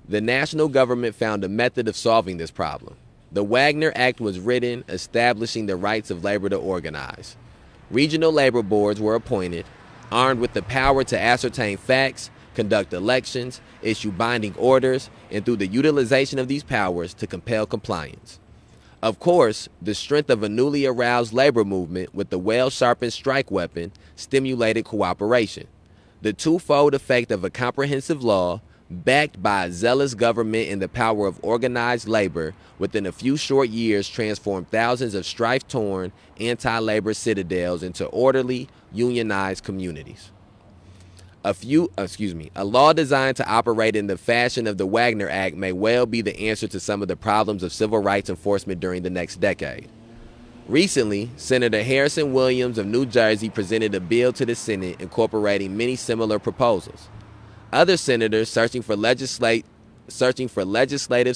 The national government found a method of solving this problem. The Wagner Act was written, establishing the rights of labor to organize. Regional labor boards were appointed, armed with the power to ascertain facts, conduct elections, issue binding orders, and through the utilization of these powers to compel compliance. Of course, the strength of a newly aroused labor movement with the well-sharpened strike weapon stimulated cooperation. The twofold effect of a comprehensive law, backed by a zealous government and the power of organized labor, within a few short years transformed thousands of strife-torn, anti-labor citadels into orderly, unionized communities. A law designed to operate in the fashion of the Wagner Act may well be the answer to some of the problems of civil rights enforcement during the next decade. Recently, Senator Harrison Williams of New Jersey presented a bill to the Senate incorporating many similar proposals. Other senators searching for legislative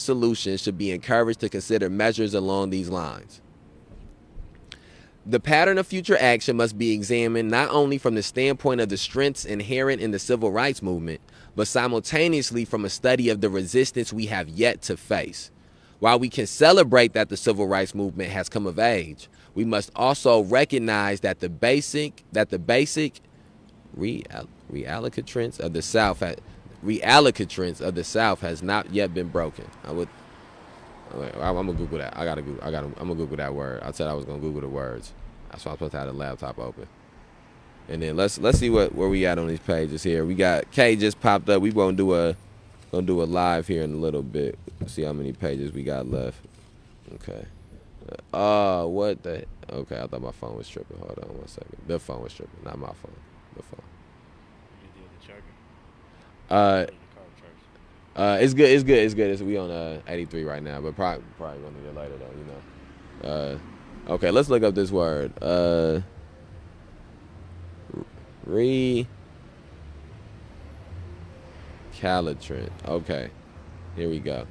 solutions should be encouraged to consider measures along these lines. The pattern of future action must be examined not only from the standpoint of the strengths inherent in the civil rights movement, but simultaneously from a study of the resistance we have yet to face. While we can celebrate that the civil rights movement has come of age, we must also recognize that the basic reallocatrance of the South has not yet been broken. I'm gonna Google that. I'm gonna Google that word. I said I was gonna Google the words. That's why I'm supposed to have the laptop open. And then let's see where we at on these pages here. We got K just popped up. We gonna do a live here in a little bit. Let's see how many pages we got left. Okay. What the? Okay, I thought my phone was tripping. Hold on 1 second. The phone was tripping, not my phone. The phone. You did the charger? It's good. We on 83 right now, but probably gonna need it later though, you know. Okay, let's look up this word. Recalcitrant. Okay. Here we go.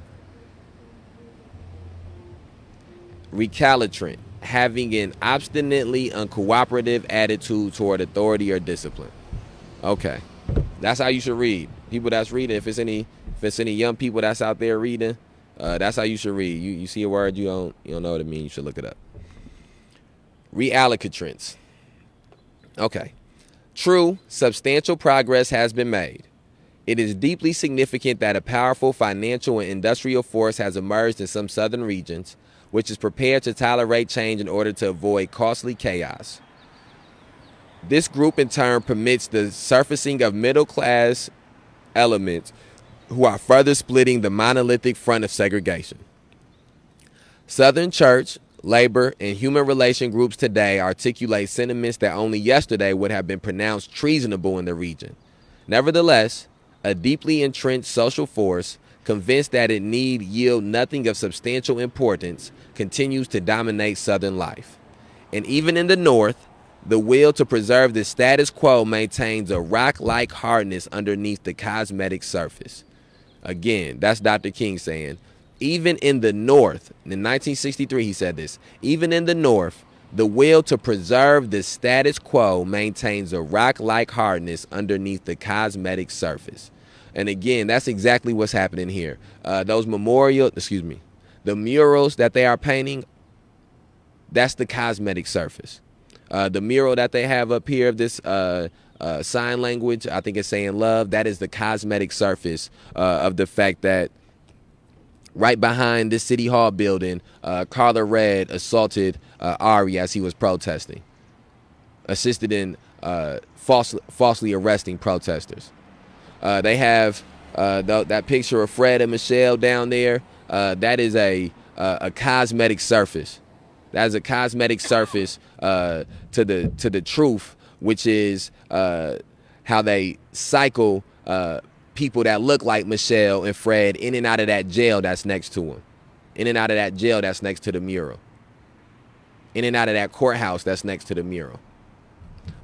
Recalcitrant. Having an obstinately uncooperative attitude toward authority or discipline. Okay. That's how you should read. People that's reading, if it's any young people that's out there reading, that's how you should read. You see a word you don't know what it means, you should look it up. Reallocatrants. Okay. True, substantial progress has been made. It is deeply significant that a powerful financial and industrial force has emerged in some southern regions, which is prepared to tolerate change in order to avoid costly chaos. This group in turn permits the surfacing of middle-class elements who are further splitting the monolithic front of segregation. Southern church, labor, and human relation groups today articulate sentiments that only yesterday would have been pronounced treasonable in the region. Nevertheless, a deeply entrenched social force, convinced that it need yield nothing of substantial importance, continues to dominate Southern life. And even in the North, the will to preserve the status quo maintains a rock-like hardness underneath the cosmetic surface. Again, that's Dr. King saying, even in the North, in 1963 he said this, even in the North, the will to preserve the status quo maintains a rock-like hardness underneath the cosmetic surface. And again, that's exactly what's happening here. The murals that they are painting, that's the cosmetic surface. The mural that they have up here of this sign language, I think it's saying love, that is the cosmetic surface of the fact that right behind this City Hall building, Carla Red assaulted Ari as he was protesting, assisted in falsely arresting protesters. They have that picture of Fred and Michelle down there. That is a cosmetic surface. That is a cosmetic surface to the truth, which is how they cycle people that look like Michelle and Fred in and out of that jail that's next to them, in and out of that jail that's next to the mural, in and out of that courthouse that's next to the mural.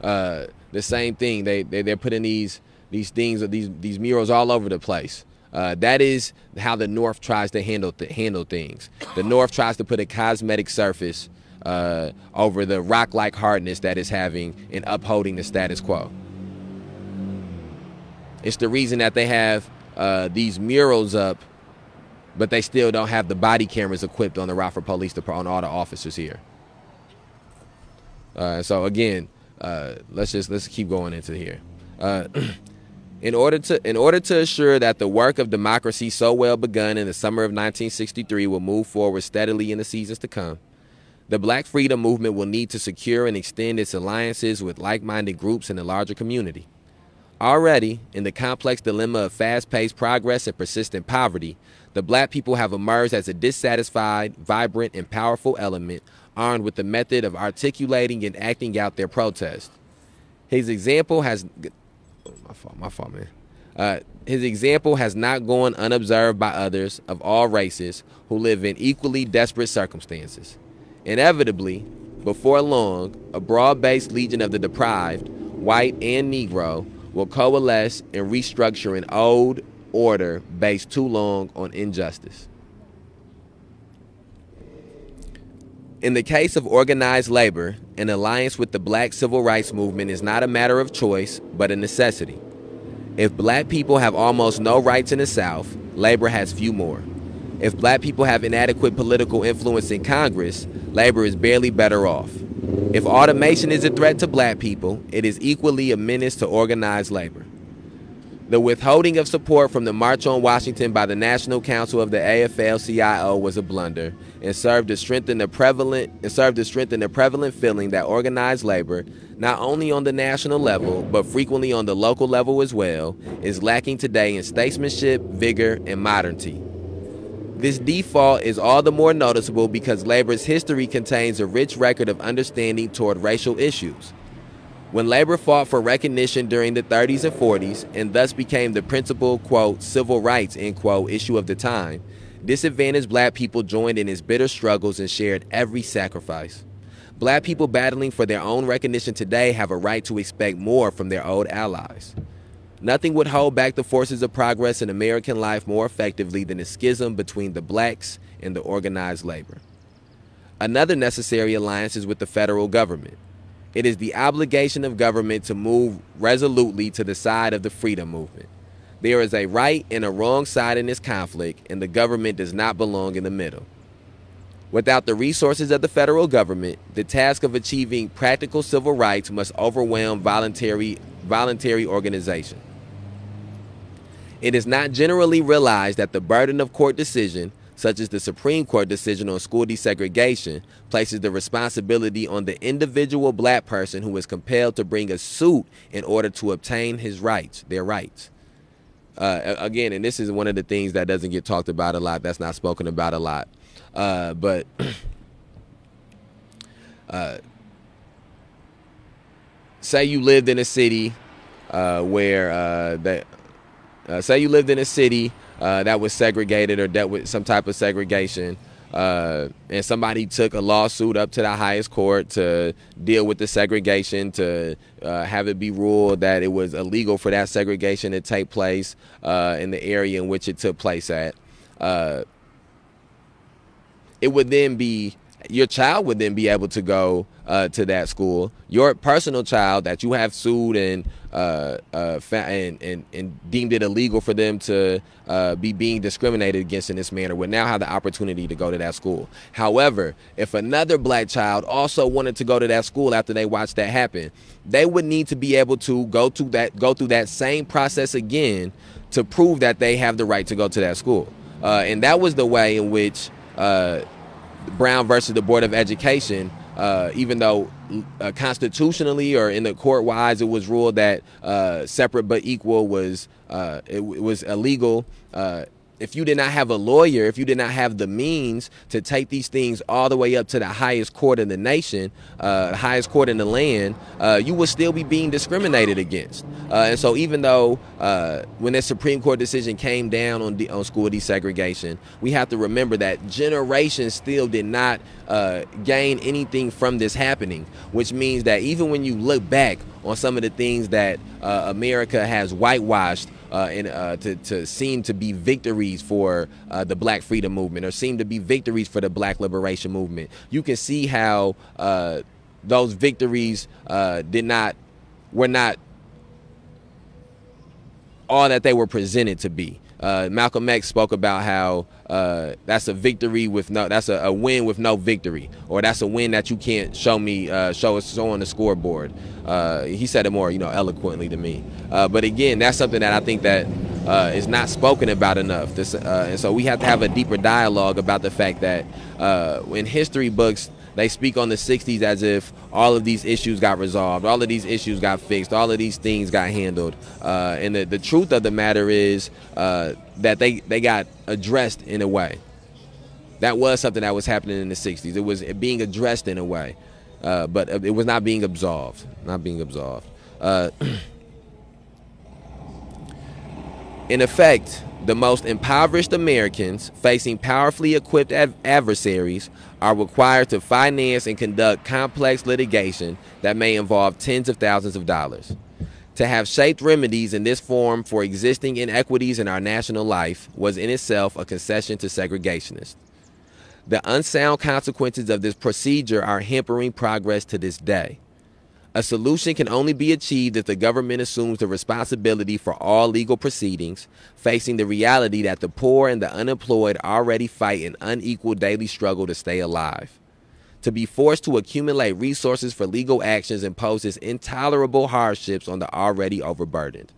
The same thing. They're putting these things, these murals all over the place. That is how the North tries to handle things. The North tries to put a cosmetic surface over the rock-like hardness that is having in upholding the status quo. It's the reason that they have these murals up, but they still don't have the body cameras equipped on the Rockford Police Department, on all the officers here. So again, let's keep going into here. In order to assure that the work of democracy so well begun in the summer of 1963 will move forward steadily in the seasons to come, the Black Freedom Movement will need to secure and extend its alliances with like-minded groups in the larger community. Already, in the complex dilemma of fast-paced progress and persistent poverty, the Black people have emerged as a dissatisfied, vibrant, and powerful element armed with the method of articulating and acting out their protest. His example has... My fault, man. His example has not gone unobserved by others of all races who live in equally desperate circumstances. Inevitably, before long, a broad-based legion of the deprived, white and Negro, will coalesce and restructure an old order based too long on injustice. In the case of organized labor, an alliance with the Black civil rights movement is not a matter of choice, but a necessity. If Black people have almost no rights in the South, labor has few more. If Black people have inadequate political influence in Congress, labor is barely better off. If automation is a threat to Black people, it is equally a menace to organized labor. The withholding of support from the March on Washington by the National Council of the AFL-CIO was a blunder and served to strengthen the prevalent feeling that organized labor, not only on the national level but frequently on the local level as well, is lacking today in statesmanship, vigor, and modernity. This default is all the more noticeable because labor's history contains a rich record of understanding toward racial issues. When labor fought for recognition during the 30s and 40s and thus became the principal, quote, civil rights, end quote, issue of the time, disadvantaged Black people joined in its bitter struggles and shared every sacrifice. Black people battling for their own recognition today have a right to expect more from their old allies. Nothing would hold back the forces of progress in American life more effectively than a schism between the blacks and the organized labor. Another necessary alliance is with the federal government. It is the obligation of government to move resolutely to the side of the freedom movement. There is a right and a wrong side in this conflict, and the government does not belong in the middle. Without the resources of the federal government, the task of achieving practical civil rights must overwhelm voluntary organization. It is not generally realized that the burden of court decision, such as the Supreme Court decision on school desegregation, places the responsibility on the individual black person who is compelled to bring a suit in order to obtain their rights. Again, and this is one of the things that doesn't get talked about a lot, that's not spoken about a lot. But say you lived in a city say you lived in a city that was segregated or dealt with some type of segregation, and somebody took a lawsuit up to the highest court to deal with the segregation, to have it be ruled that it was illegal for that segregation to take place in the area in which it took place at. It would then be, your child would then be able to go to that school. Your personal child that you have sued and deemed it illegal for them to be being discriminated against in this manner would now have the opportunity to go to that school. However, if another black child also wanted to go to that school after they watched that happen, they would need to be able to go through that same process again to prove that they have the right to go to that school. And that was the way in which Brown versus the Board of Education, even though constitutionally or in the court-wise it was ruled that separate but equal was illegal. If you did not have a lawyer, if you did not have the means to take these things all the way up to the highest court in the nation, the highest court in the land, you would still be being discriminated against. And so even though when that Supreme Court decision came down on school desegregation, we have to remember that generations still did not gain anything from this happening, which means that even when you look back on some of the things that America has whitewashed to seem to be victories for the Black freedom movement, or seem to be victories for the Black liberation movement, you can see how those victories were not all that they were presented to be. Malcolm X spoke about how that's a victory with that's a win with no victory, or that's a win that you can't show on the scoreboard. He said it more, eloquently to me. But again, that's something that I think that is not spoken about enough. And so we have to have a deeper dialogue about the fact that in history books, they speak on the 60s as if all of these issues got resolved, all of these issues got fixed, all of these things got handled. And the truth of the matter is that they got addressed in a way. That was something that was happening in the 60s. It was being addressed in a way, but it was not being absolved. In effect, the most impoverished Americans facing powerfully equipped adversaries are required to finance and conduct complex litigation that may involve tens of thousands of dollars. To have shaped remedies in this form for existing inequities in our national life was in itself a concession to segregationists. The unsound consequences of this procedure are hampering progress to this day. A solution can only be achieved if the government assumes the responsibility for all legal proceedings, facing the reality that the poor and the unemployed already fight an unequal daily struggle to stay alive. To be forced to accumulate resources for legal actions imposes intolerable hardships on the already overburdened.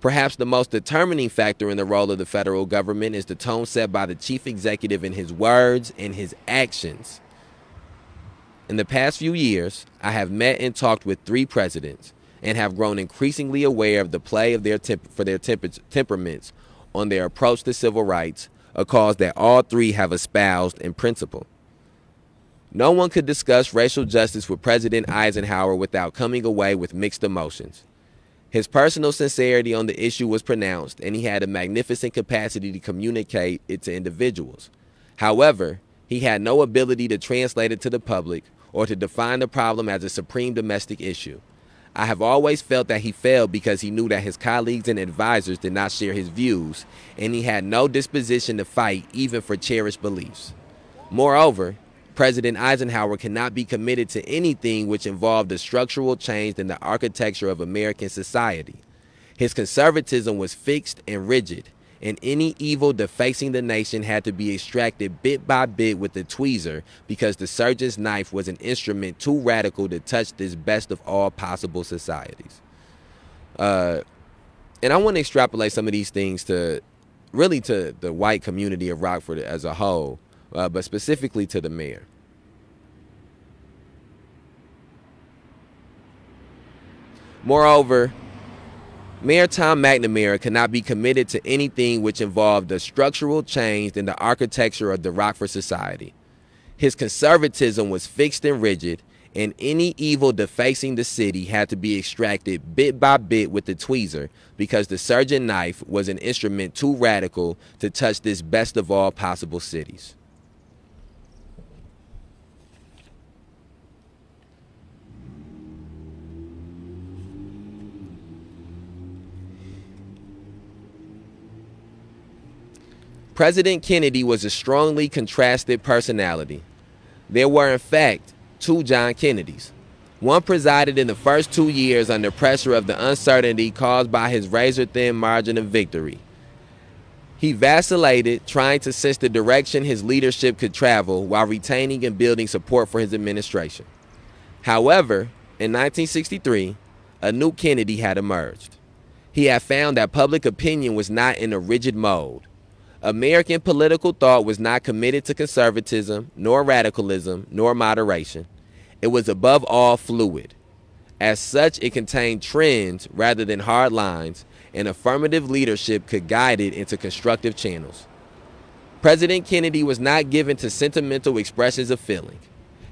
Perhaps the most determining factor in the role of the federal government is the tone set by the chief executive in his words and his actions. In the past few years, I have met and talked with 3 presidents and have grown increasingly aware of the play of their temperaments on their approach to civil rights, a cause that all 3 have espoused in principle. No one could discuss racial justice with President Eisenhower without coming away with mixed emotions. His personal sincerity on the issue was pronounced, and he had a magnificent capacity to communicate it to individuals. However, he had no ability to translate it to the public or to define the problem as a supreme domestic issue. I have always felt that he failed because he knew that his colleagues and advisors did not share his views, and he had no disposition to fight even for cherished beliefs. Moreover, President Eisenhower cannot be committed to anything which involved a structural change in the architecture of American society. His conservatism was fixed and rigid, and any evil defacing the nation had to be extracted bit by bit with the tweezer because the surgeon's knife was an instrument too radical to touch this best of all possible societies. And I want to extrapolate some of these things to really to the white community of Rockford as a whole, but specifically to the mayor. Moreover, Mayor Tom McNamara cannot be committed to anything which involved a structural change in the architecture of the Rockford society. His conservatism was fixed and rigid, and any evil defacing the city had to be extracted bit by bit with the tweezer because the surgeon knife was an instrument too radical to touch this best of all possible cities. President Kennedy was a strongly contrasted personality. There were, in fact, two John Kennedys. One presided in the first 2 years under pressure of the uncertainty caused by his razor-thin margin of victory. He vacillated, trying to sense the direction his leadership could travel while retaining and building support for his administration. However, in 1963, a new Kennedy had emerged. He had found that public opinion was not in a rigid mold. American political thought was not committed to conservatism, nor radicalism, nor moderation. It was above all fluid. As such, it contained trends rather than hard lines, and affirmative leadership could guide it into constructive channels. President Kennedy was not given to sentimental expressions of feeling.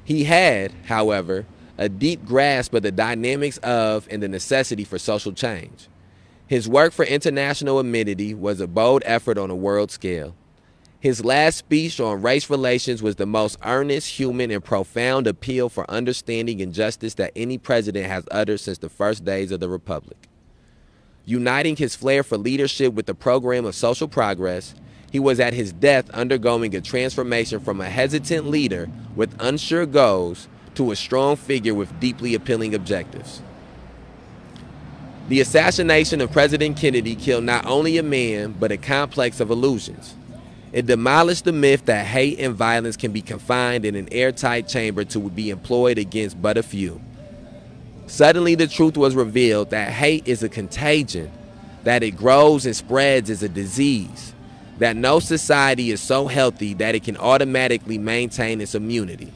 He had, however, a deep grasp of the dynamics of and the necessity for social change. His work for international amity was a bold effort on a world scale. His last speech on race relations was the most earnest, human, and profound appeal for understanding and justice that any president has uttered since the first days of the Republic. Uniting his flair for leadership with the program of social progress, he was at his death undergoing a transformation from a hesitant leader with unsure goals to a strong figure with deeply appealing objectives. The assassination of President Kennedy killed not only a man, but a complex of illusions. It demolished the myth that hate and violence can be confined in an airtight chamber to be employed against but a few. Suddenly the truth was revealed that hate is a contagion, that it grows and spreads as a disease, that no society is so healthy that it can automatically maintain its immunity.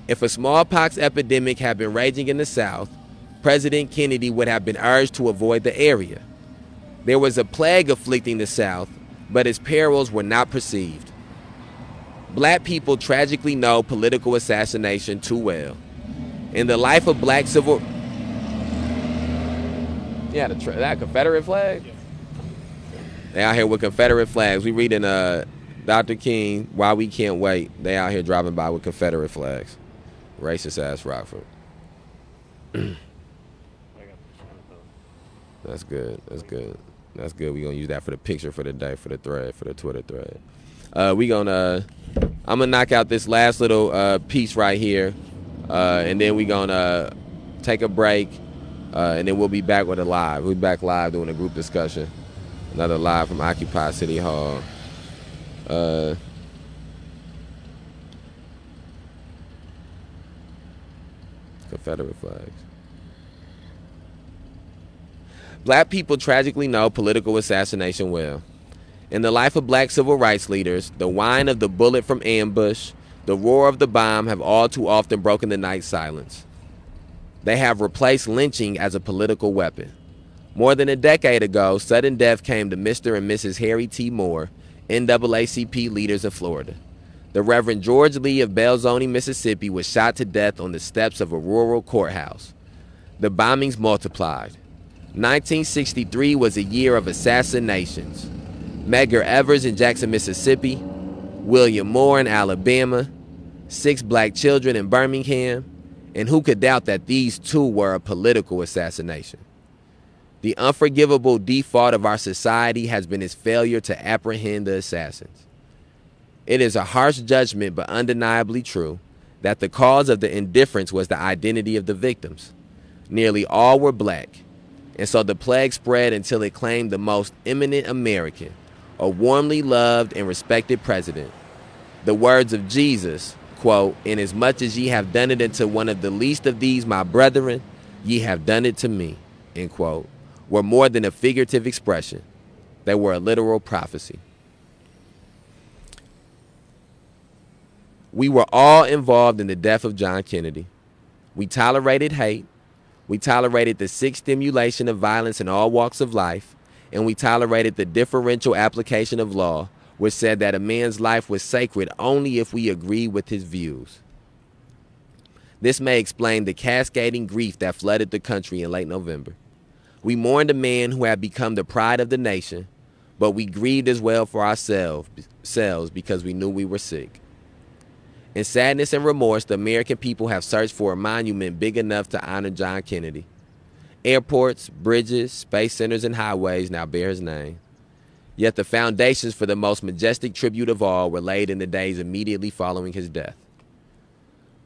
If a smallpox epidemic had been raging in the South, President Kennedy would have been urged to avoid the area. There was a plague afflicting the South, but its perils were not perceived. Black people tragically know political assassination too well. In the life of black civil... Yeah, that Confederate flag? Yeah. They out here with Confederate flags. We reading Dr. King, Why We Can't Wait. They out here driving by with Confederate flags. Racist ass Rockford. That's good. That's good. That's good. We're gonna use that for the picture for the day, for the thread, for the Twitter thread. I'm gonna knock out this last little piece right here, and then we're gonna take a break, and then we'll be back with a live. We'll be back live doing a group discussion. Another live from Occupy City Hall. Confederate flags. Black people tragically know political assassination well. In the life of black civil rights leaders, the whine of the bullet from ambush, the roar of the bomb have all too often broken the night silence. They have replaced lynching as a political weapon. More than a decade ago, sudden death came to Mr. and Mrs. Harry T. Moore, NAACP leaders of Florida. The Reverend George Lee of Belzoni, Mississippi was shot to death on the steps of a rural courthouse. The bombings multiplied. 1963 was a year of assassinations. Medgar Evers in Jackson, Mississippi, William Moore in Alabama, 6 black children in Birmingham, and who could doubt that these two were a political assassination? The unforgivable default of our society has been its failure to apprehend the assassins. It is a harsh judgment, but undeniably true, that the cause of the indifference was the identity of the victims. Nearly all were black, and so the plague spread until it claimed the most eminent American, a warmly loved and respected president. The words of Jesus, quote, "Inasmuch as ye have done it unto one of the least of these my brethren, ye have done it to me," end quote, were more than a figurative expression. They were a literal prophecy. We were all involved in the death of John Kennedy. We tolerated hate. We tolerated the sick stimulation of violence in all walks of life. And we tolerated the differential application of law, which said that a man's life was sacred only if we agreed with his views. This may explain the cascading grief that flooded the country in late November. We mourned a man who had become the pride of the nation, but we grieved as well for ourselves because we knew we were sick. In sadness and remorse, the American people have searched for a monument big enough to honor John Kennedy. Airports, bridges, space centers, and highways now bear his name. Yet the foundations for the most majestic tribute of all were laid in the days immediately following his death.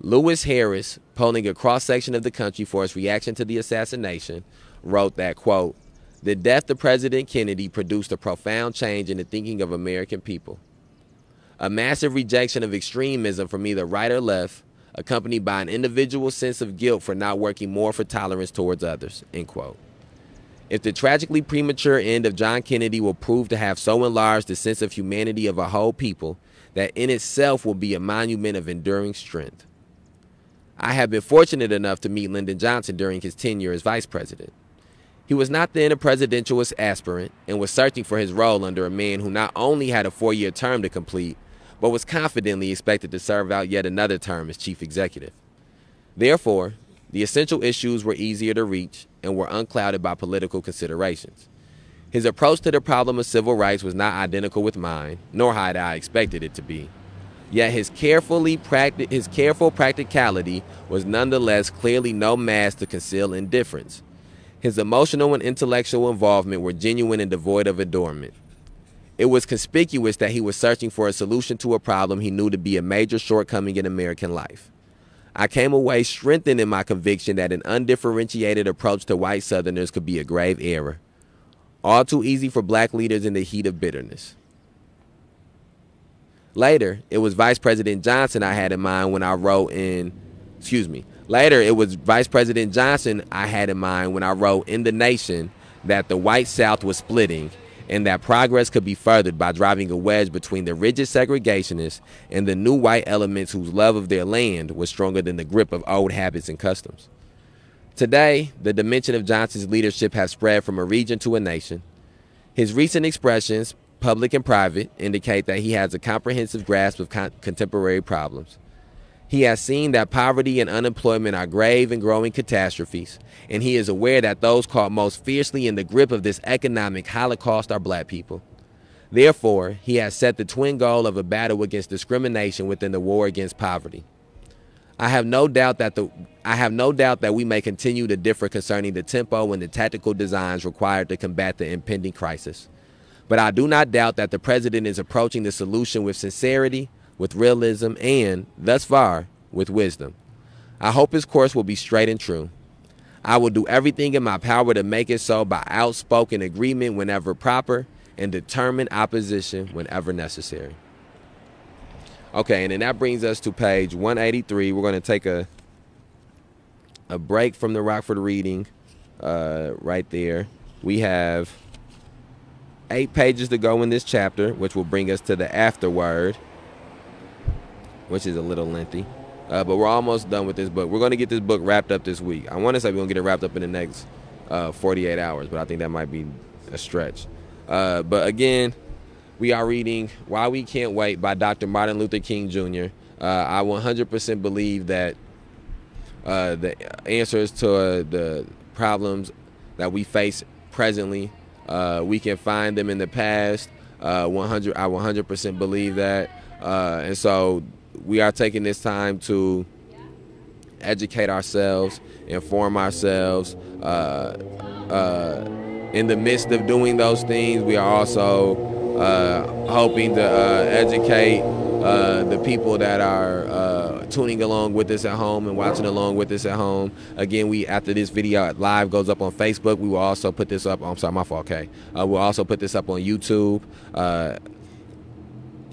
Lewis Harris, polling a cross-section of the country for his reaction to the assassination, wrote that, quote, "The death of President Kennedy produced a profound change in the thinking of American people. A massive rejection of extremism from either right or left, accompanied by an individual sense of guilt for not working more for tolerance towards others," end quote. If the tragically premature end of John Kennedy will prove to have so enlarged the sense of humanity of a whole people, that in itself will be a monument of enduring strength. I have been fortunate enough to meet Lyndon Johnson during his tenure as vice president. He was not then a presidential aspirant and was searching for his role under a man who not only had a 4-year term to complete, but was confidently expected to serve out yet another term as chief executive. Therefore, the essential issues were easier to reach and were unclouded by political considerations. His approach to the problem of civil rights was not identical with mine, nor had I expected it to be. Yet his careful practicality was nonetheless clearly no mask to conceal indifference. His emotional and intellectual involvement were genuine and devoid of adornment. It was conspicuous that he was searching for a solution to a problem he knew to be a major shortcoming in American life. I came away strengthened in my conviction that an undifferentiated approach to white Southerners could be a grave error, all too easy for black leaders in the heat of bitterness. Later, it was Vice President Johnson I had in mind when I wrote in The Nation that the white South was splitting and that progress could be furthered by driving a wedge between the rigid segregationists and the new white elements whose love of their land was stronger than the grip of old habits and customs. Today, the dimension of Johnson's leadership has spread from a region to a nation. His recent expressions, public and private, indicate that he has a comprehensive grasp of contemporary problems. He has seen that poverty and unemployment are grave and growing catastrophes, and he is aware that those caught most fiercely in the grip of this economic holocaust are black people. Therefore, he has set the twin goal of a battle against discrimination within the war against poverty. I have no doubt that we may continue to differ concerning the tempo and the tactical designs required to combat the impending crisis. But I do not doubt that the president is approaching the solution with sincerity, with realism, and, thus far, with wisdom. I hope his course will be straight and true. I will do everything in my power to make it so by outspoken agreement whenever proper and determined opposition whenever necessary. Okay, and then that brings us to page 183. We're going to take a break from the Rockford reading right there. We have 8 pages to go in this chapter, which will bring us to the afterword, which is a little lengthy. But we're almost done with this book. We're going to get this book wrapped up this week. I want to say we're going to get it wrapped up in the next 48 hours, but I think that might be a stretch. But again, we are reading Why We Can't Wait by Dr. Martin Luther King Jr. I 100% believe that the answers to the problems that we face presently, we can find them in the past. I 100% believe that. And so we are taking this time to educate ourselves, inform ourselves. In the midst of doing those things, we are also hoping to educate the people that are tuning along with us at home and watching along with us at home. Again, after this video live goes up on Facebook, we will also put this up. I'm sorry, my fault, Kay. We'll also put this up on YouTube.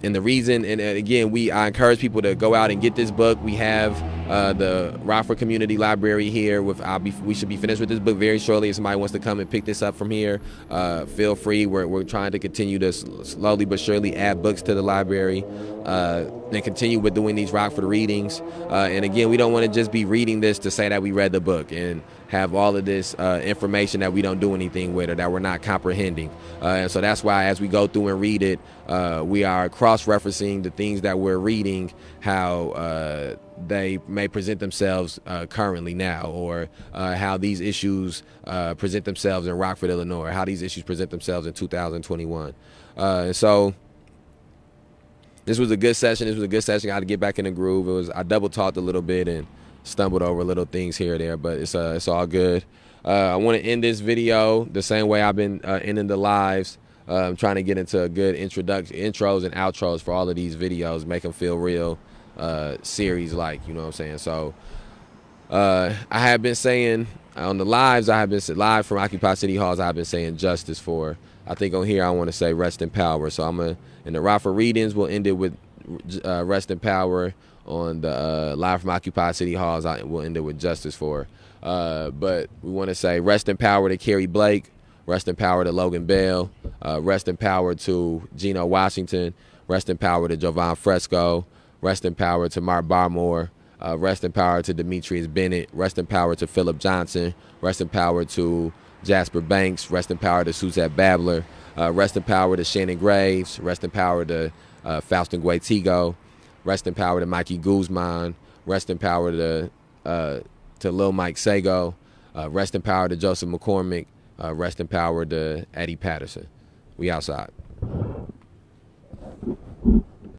And the reason, and again, I encourage people to go out and get this book. We have the Rockford Community Library here. We should be finished with this book very shortly. If somebody wants to come and pick this up from here, feel free. We're trying to continue to slowly but surely add books to the library and continue with doing these Rockford readings. And again, we don't want to just be reading this to say that we read the book and have all of this information that we don't do anything with or that we're not comprehending. And so that's why as we go through and read it, we are cross-referencing the things that we're reading, how they may present themselves currently now, or how these issues present themselves in Rockford, Illinois, or how these issues present themselves in 2021. And so this was a good session. This was a good session. I had to get back in the groove. I double talked a little bit and stumbled over little things here or there, but it's all good. I want to end this video the same way I've been ending the lives. I'm trying to get into a good intros and outros for all of these videos, make them feel real series-like, you know what I'm saying? So I have been saying on the lives, I have been live from Occupy City Halls, I've been saying justice for. I think on here I want to say rest in power. So in the Rockford readings, we'll end it with rest in power. On the live from Occupy City Halls, we'll end it with justice for. But we want to say rest in power to Kerry Blake, rest in power to Logan Bell, rest in power to Geno Washington, rest in power to Jovan Fresco, rest in power to Mark Barmore, rest in power to Demetrius Bennett, rest in power to Philip Johnson, rest in power to Jasper Banks, rest in power to Suzette Babler, rest in power to Shannon Graves, rest in power to Faustin Guaitigo, rest in power to Mikey Guzman, rest in power to Lil Mike Sago, rest in power to Joseph McCormick, rest in power to Eddie Patterson. We outside.